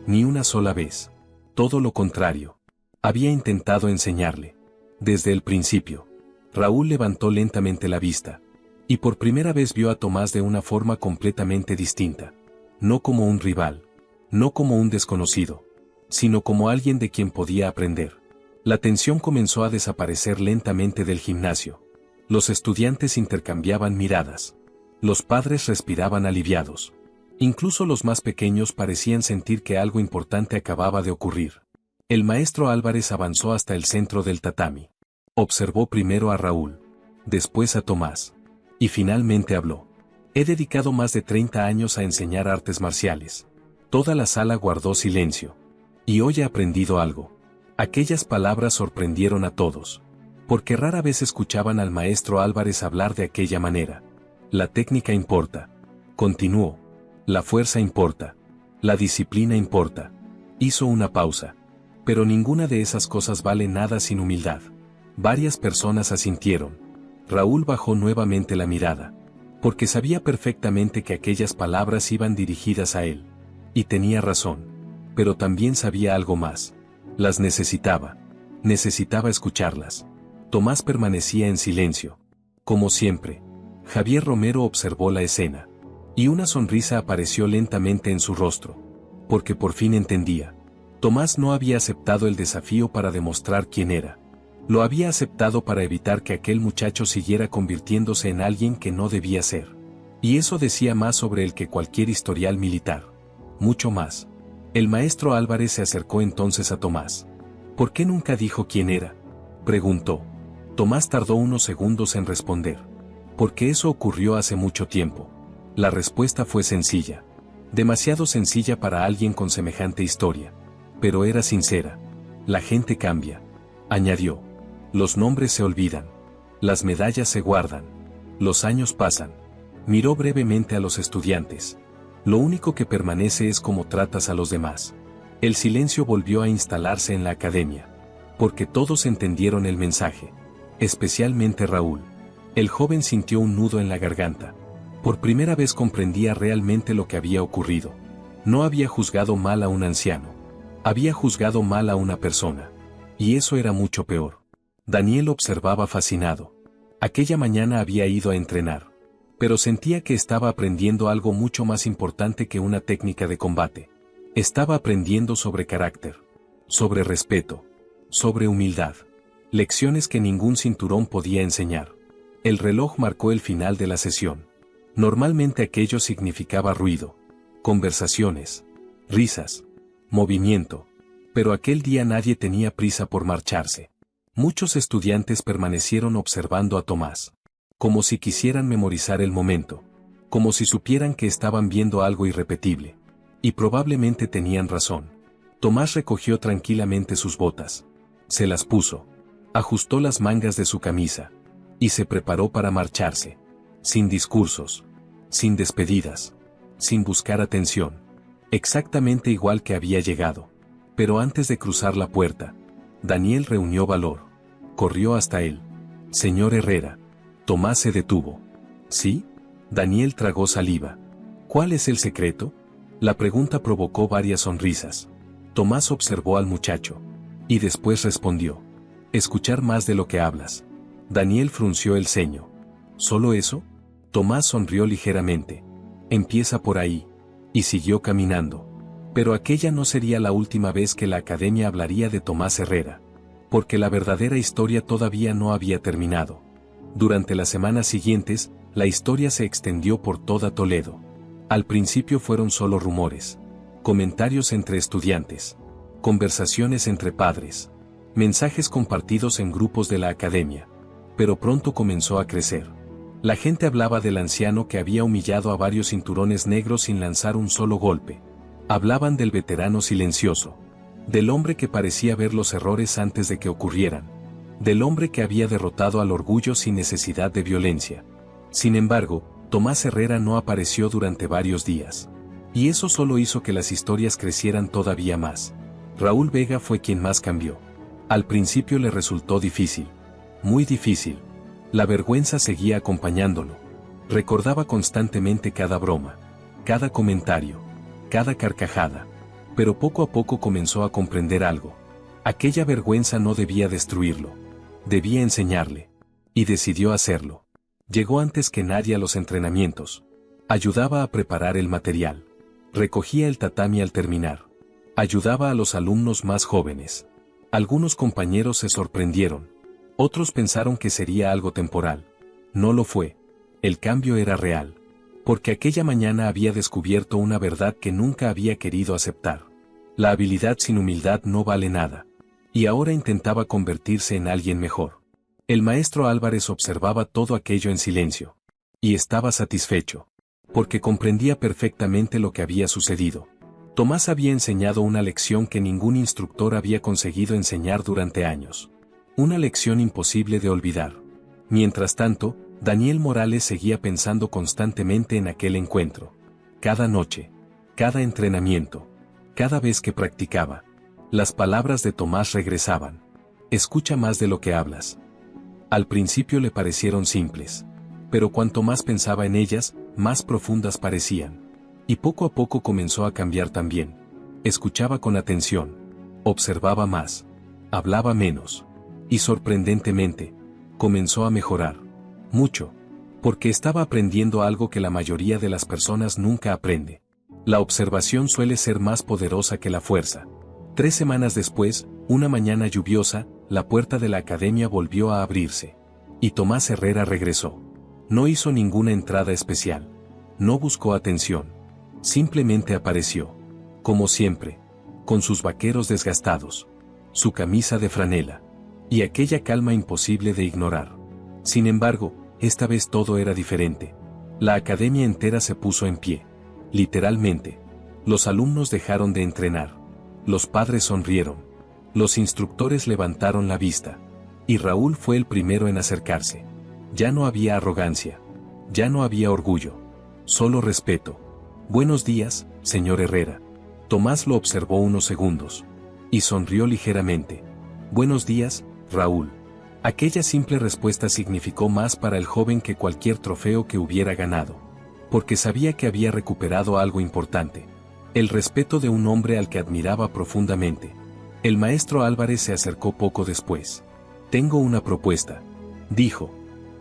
Ni una sola vez. Todo lo contrario. Había intentado enseñarle. Desde el principio. Raúl levantó lentamente la vista. Y por primera vez vio a Tomás de una forma completamente distinta. No como un rival. No como un desconocido. Sino como alguien de quien podía aprender. La tensión comenzó a desaparecer lentamente del gimnasio. Los estudiantes intercambiaban miradas. Los padres respiraban aliviados. Incluso los más pequeños parecían sentir que algo importante acababa de ocurrir. El maestro Álvarez avanzó hasta el centro del tatami. Observó primero a Raúl. Después a Tomás. Y finalmente habló. He dedicado más de 30 años a enseñar artes marciales. Toda la sala guardó silencio. Y hoy he aprendido algo. Aquellas palabras sorprendieron a todos. Porque rara vez escuchaban al maestro Álvarez hablar de aquella manera. La técnica importa. Continuó. La fuerza importa. La disciplina importa. Hizo una pausa. Pero ninguna de esas cosas vale nada sin humildad. Varias personas asintieron. Raúl bajó nuevamente la mirada. Porque sabía perfectamente que aquellas palabras iban dirigidas a él. Y tenía razón. Pero también sabía algo más. Las necesitaba. Necesitaba escucharlas. Tomás permanecía en silencio. Como siempre. Javier Romero observó la escena. Y una sonrisa apareció lentamente en su rostro. Porque por fin entendía. Tomás no había aceptado el desafío para demostrar quién era. Lo había aceptado para evitar que aquel muchacho siguiera convirtiéndose en alguien que no debía ser. Y eso decía más sobre él que cualquier historial militar. Mucho más. El maestro Álvarez se acercó entonces a Tomás. ¿Por qué nunca dijo quién era?, preguntó. Tomás tardó unos segundos en responder. Porque eso ocurrió hace mucho tiempo. La respuesta fue sencilla. Demasiado sencilla para alguien con semejante historia. Pero era sincera. La gente cambia. añadió. Los nombres se olvidan. Las medallas se guardan. Los años pasan. Miró brevemente a los estudiantes. Lo único que permanece es cómo tratas a los demás. El silencio volvió a instalarse en la academia. Porque todos entendieron el mensaje. Especialmente Raúl. El joven sintió un nudo en la garganta. Por primera vez comprendía realmente lo que había ocurrido. No había juzgado mal a un anciano. Había juzgado mal a una persona. Y eso era mucho peor. Daniel observaba fascinado. Aquella mañana había ido a entrenar. Pero sentía que estaba aprendiendo algo mucho más importante que una técnica de combate. Estaba aprendiendo sobre carácter. Sobre respeto. Sobre humildad. Lecciones que ningún cinturón podía enseñar. El reloj marcó el final de la sesión. Normalmente aquello significaba ruido. Conversaciones. Risas. Movimiento. Pero aquel día nadie tenía prisa por marcharse. Muchos estudiantes permanecieron observando a Tomás. Como si quisieran memorizar el momento. Como si supieran que estaban viendo algo irrepetible. Y probablemente tenían razón. Tomás recogió tranquilamente sus botas. Se las puso. Ajustó las mangas de su camisa. Y se preparó para marcharse. Sin discursos. Sin despedidas. Sin buscar atención. Exactamente igual que había llegado. Pero antes de cruzar la puerta, Daniel reunió valor. Corrió hasta él. Señor Herrera. Tomás se detuvo. ¿Sí? Daniel tragó saliva. ¿Cuál es el secreto? La pregunta provocó varias sonrisas. Tomás observó al muchacho. Y después respondió. Escuchar más de lo que hablas. Daniel frunció el ceño. ¿Solo eso? Tomás sonrió ligeramente. Empieza por ahí. Y siguió caminando. Pero aquella no sería la última vez que la academia hablaría de Tomás Herrera. Porque la verdadera historia todavía no había terminado. Durante las semanas siguientes, la historia se extendió por toda Toledo. Al principio fueron solo rumores. Comentarios entre estudiantes. Conversaciones entre padres. Mensajes compartidos en grupos de la academia. Pero pronto comenzó a crecer. La gente hablaba del anciano que había humillado a varios cinturones negros sin lanzar un solo golpe. Hablaban del veterano silencioso. Del hombre que parecía ver los errores antes de que ocurrieran. Del hombre que había derrotado al orgullo sin necesidad de violencia. Sin embargo, Tomás Herrera no apareció durante varios días. Y eso solo hizo que las historias crecieran todavía más. Raúl Vega fue quien más cambió. Al principio le resultó difícil. Muy difícil. La vergüenza seguía acompañándolo. Recordaba constantemente cada broma, cada comentario, cada carcajada. Pero poco a poco comenzó a comprender algo. Aquella vergüenza no debía destruirlo. Debía enseñarle. Y decidió hacerlo. Llegó antes que nadie a los entrenamientos. Ayudaba a preparar el material. Recogía el tatami al terminar. Ayudaba a los alumnos más jóvenes. Algunos compañeros se sorprendieron. Otros pensaron que sería algo temporal. No lo fue. El cambio era real. Porque aquella mañana había descubierto una verdad que nunca había querido aceptar. La habilidad sin humildad no vale nada. Y ahora intentaba convertirse en alguien mejor. El maestro Álvarez observaba todo aquello en silencio. Y estaba satisfecho. Porque comprendía perfectamente lo que había sucedido. Tomás había enseñado una lección que ningún instructor había conseguido enseñar durante años. Una lección imposible de olvidar. Mientras tanto, Daniel Morales seguía pensando constantemente en aquel encuentro. Cada noche, cada entrenamiento, cada vez que practicaba, las palabras de Tomás regresaban. Escucha más de lo que hablas. Al principio le parecieron simples. Pero cuanto más pensaba en ellas, más profundas parecían. Y poco a poco comenzó a cambiar también. Escuchaba con atención. Observaba más. Hablaba menos. Y sorprendentemente, comenzó a mejorar. Mucho. Porque estaba aprendiendo algo que la mayoría de las personas nunca aprende. La observación suele ser más poderosa que la fuerza. 3 semanas después, una mañana lluviosa, la puerta de la academia volvió a abrirse. Y Tomás Herrera regresó. No hizo ninguna entrada especial. No buscó atención. Simplemente apareció. Como siempre. Con sus vaqueros desgastados. Su camisa de franela. Y aquella calma imposible de ignorar. Sin embargo, esta vez todo era diferente. La academia entera se puso en pie. Literalmente. Los alumnos dejaron de entrenar. Los padres sonrieron. Los instructores levantaron la vista. Y Raúl fue el primero en acercarse. Ya no había arrogancia. Ya no había orgullo. Solo respeto. Buenos días, señor Herrera. Tomás lo observó unos segundos. Y sonrió ligeramente. Buenos días, Raúl. Aquella simple respuesta significó más para el joven que cualquier trofeo que hubiera ganado. Porque sabía que había recuperado algo importante. El respeto de un hombre al que admiraba profundamente. El maestro Álvarez se acercó poco después. Tengo una propuesta, dijo.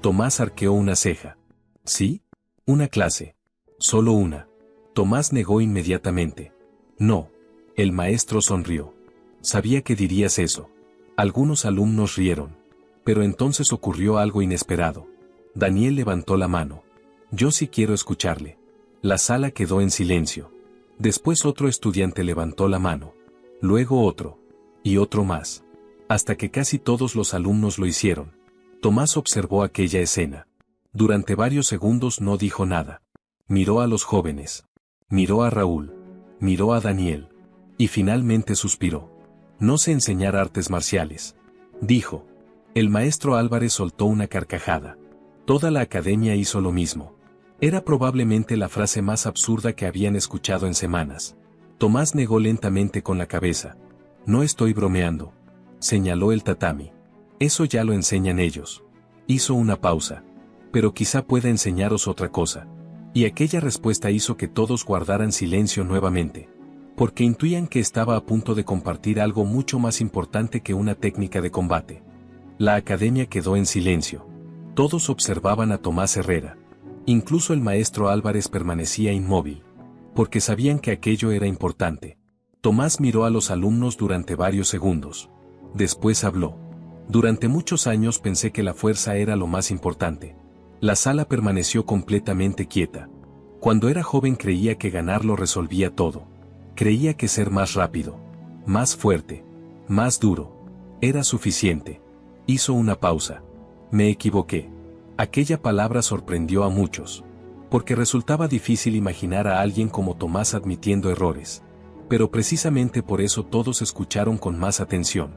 Tomás arqueó una ceja. ¿Sí? Una clase. Solo una. Tomás negó inmediatamente. No. El maestro sonrió. Sabía que dirías eso. Algunos alumnos rieron. Pero entonces ocurrió algo inesperado. Daniel levantó la mano. Yo sí quiero escucharle. La sala quedó en silencio. Después otro estudiante levantó la mano. Luego otro. Y otro más. Hasta que casi todos los alumnos lo hicieron. Tomás observó aquella escena. Durante varios segundos no dijo nada. Miró a los jóvenes. Miró a Raúl. Miró a Daniel. Y finalmente suspiró. No sé enseñar artes marciales, dijo. El maestro Álvarez soltó una carcajada. Toda la academia hizo lo mismo. Era probablemente la frase más absurda que habían escuchado en semanas. Tomás negó lentamente con la cabeza. No estoy bromeando. Señaló el tatami. Eso ya lo enseñan ellos. Hizo una pausa. Pero quizá pueda enseñaros otra cosa. Y aquella respuesta hizo que todos guardaran silencio nuevamente. Porque intuían que estaba a punto de compartir algo mucho más importante que una técnica de combate. La academia quedó en silencio. Todos observaban a Tomás Herrera. Incluso el maestro Álvarez permanecía inmóvil. Porque sabían que aquello era importante. Tomás miró a los alumnos durante varios segundos. Después habló. Durante muchos años pensé que la fuerza era lo más importante. La sala permaneció completamente quieta. Cuando era joven creía que ganar lo resolvía todo. Creía que ser más rápido, más fuerte, más duro, era suficiente. Hizo una pausa. Me equivoqué. Aquella palabra sorprendió a muchos. Porque resultaba difícil imaginar a alguien como Tomás admitiendo errores. Pero precisamente por eso todos escucharon con más atención.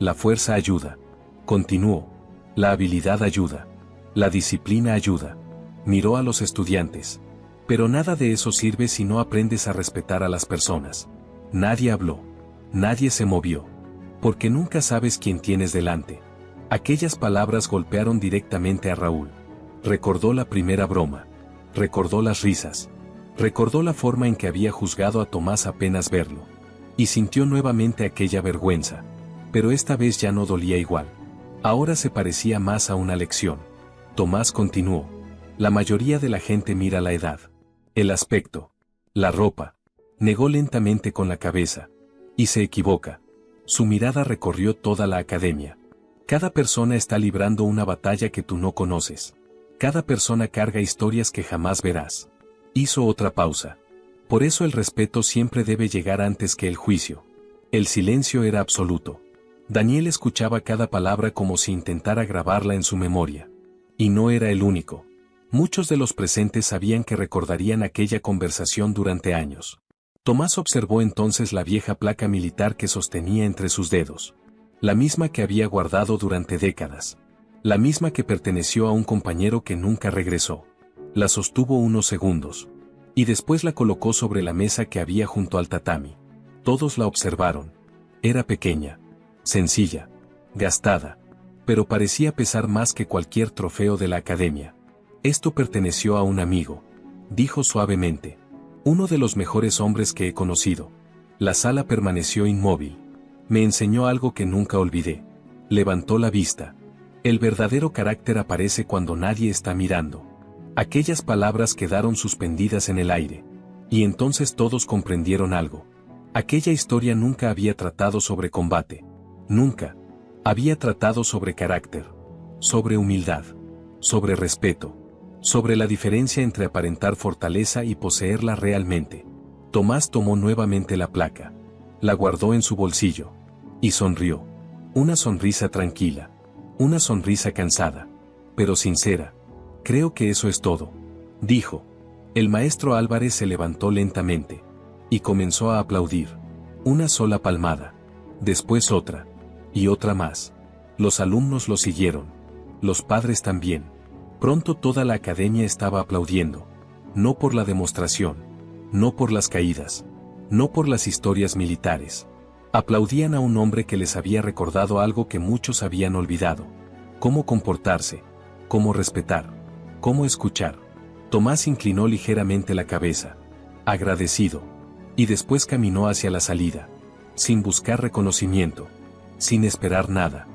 La fuerza ayuda. Continuó. La habilidad ayuda. La disciplina ayuda. Miró a los estudiantes. Pero nada de eso sirve si no aprendes a respetar a las personas. Nadie habló. Nadie se movió. Porque nunca sabes quién tienes delante. Aquellas palabras golpearon directamente a Raúl. Recordó la primera broma. Recordó las risas. Recordó la forma en que había juzgado a Tomás apenas verlo. Y sintió nuevamente aquella vergüenza. Pero esta vez ya no dolía igual. Ahora se parecía más a una lección. Tomás continuó. La mayoría de la gente mira la edad. El aspecto. La ropa. Negó lentamente con la cabeza. Y se equivoca. Su mirada recorrió toda la academia. Cada persona está librando una batalla que tú no conoces. Cada persona carga historias que jamás verás. Hizo otra pausa. Por eso el respeto siempre debe llegar antes que el juicio. El silencio era absoluto. Daniel escuchaba cada palabra como si intentara grabarla en su memoria. Y no era el único. Muchos de los presentes sabían que recordarían aquella conversación durante años. Tomás observó entonces la vieja placa militar que sostenía entre sus dedos. La misma que había guardado durante décadas. La misma que perteneció a un compañero que nunca regresó. La sostuvo unos segundos. Y después la colocó sobre la mesa que había junto al tatami. Todos la observaron. Era pequeña. Sencilla. Gastada. Pero parecía pesar más que cualquier trofeo de la academia. Esto perteneció a un amigo. Dijo suavemente. Uno de los mejores hombres que he conocido. La sala permaneció inmóvil. Me enseñó algo que nunca olvidé. Levantó la vista. El verdadero carácter aparece cuando nadie está mirando. Aquellas palabras quedaron suspendidas en el aire. Y entonces todos comprendieron algo. Aquella historia nunca había tratado sobre combate. Nunca. Había tratado sobre carácter. Sobre humildad. Sobre respeto. Sobre la diferencia entre aparentar fortaleza y poseerla realmente. Tomás tomó nuevamente la placa. La guardó en su bolsillo. Y sonrió. Una sonrisa tranquila. Una sonrisa cansada. Pero sincera. Creo que eso es todo. Dijo. El maestro Álvarez se levantó lentamente. Y comenzó a aplaudir. Una sola palmada. Después otra. Y otra más. Los alumnos lo siguieron. Los padres también. Pronto toda la academia estaba aplaudiendo. No por la demostración. No por las caídas. No por las historias militares. Aplaudían a un hombre que les había recordado algo que muchos habían olvidado. Cómo comportarse. Cómo respetar. Cómo escuchar. Tomás inclinó ligeramente la cabeza. Agradecido. Y después caminó hacia la salida. Sin buscar reconocimiento. Sin esperar nada.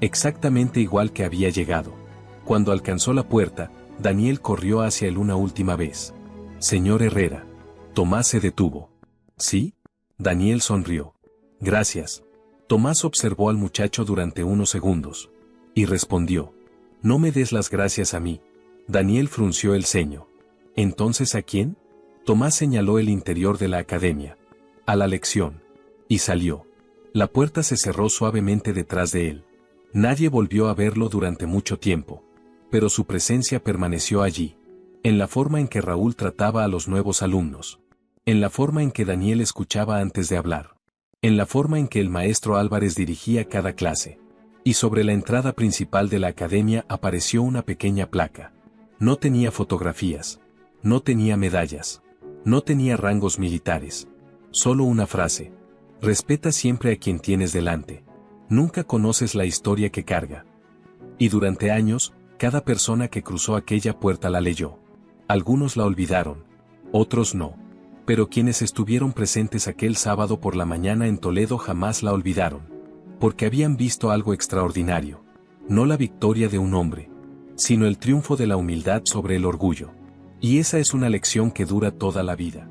Exactamente igual que había llegado. Cuando alcanzó la puerta, Daniel corrió hacia él una última vez. Señor Herrera. Tomás se detuvo. ¿Sí? Daniel sonrió. Gracias. Tomás observó al muchacho durante unos segundos. Y respondió. No me des las gracias a mí. Daniel frunció el ceño. ¿Entonces a quién? Tomás señaló el interior de la academia. A la lección. Y salió. La puerta se cerró suavemente detrás de él. Nadie volvió a verlo durante mucho tiempo. Pero su presencia permaneció allí. En la forma en que Raúl trataba a los nuevos alumnos. En la forma en que Daniel escuchaba antes de hablar. En la forma en que el maestro Álvarez dirigía cada clase. Y sobre la entrada principal de la academia apareció una pequeña placa. No tenía fotografías. No tenía medallas. No tenía rangos militares. Solo una frase. Respeta siempre a quien tienes delante. Nunca conoces la historia que carga. Y durante años, cada persona que cruzó aquella puerta la leyó. Algunos la olvidaron. Otros no. Pero quienes estuvieron presentes aquel sábado por la mañana en Toledo jamás la olvidaron. Porque habían visto algo extraordinario. No la victoria de un hombre, sino el triunfo de la humildad sobre el orgullo. Y esa es una lección que dura toda la vida.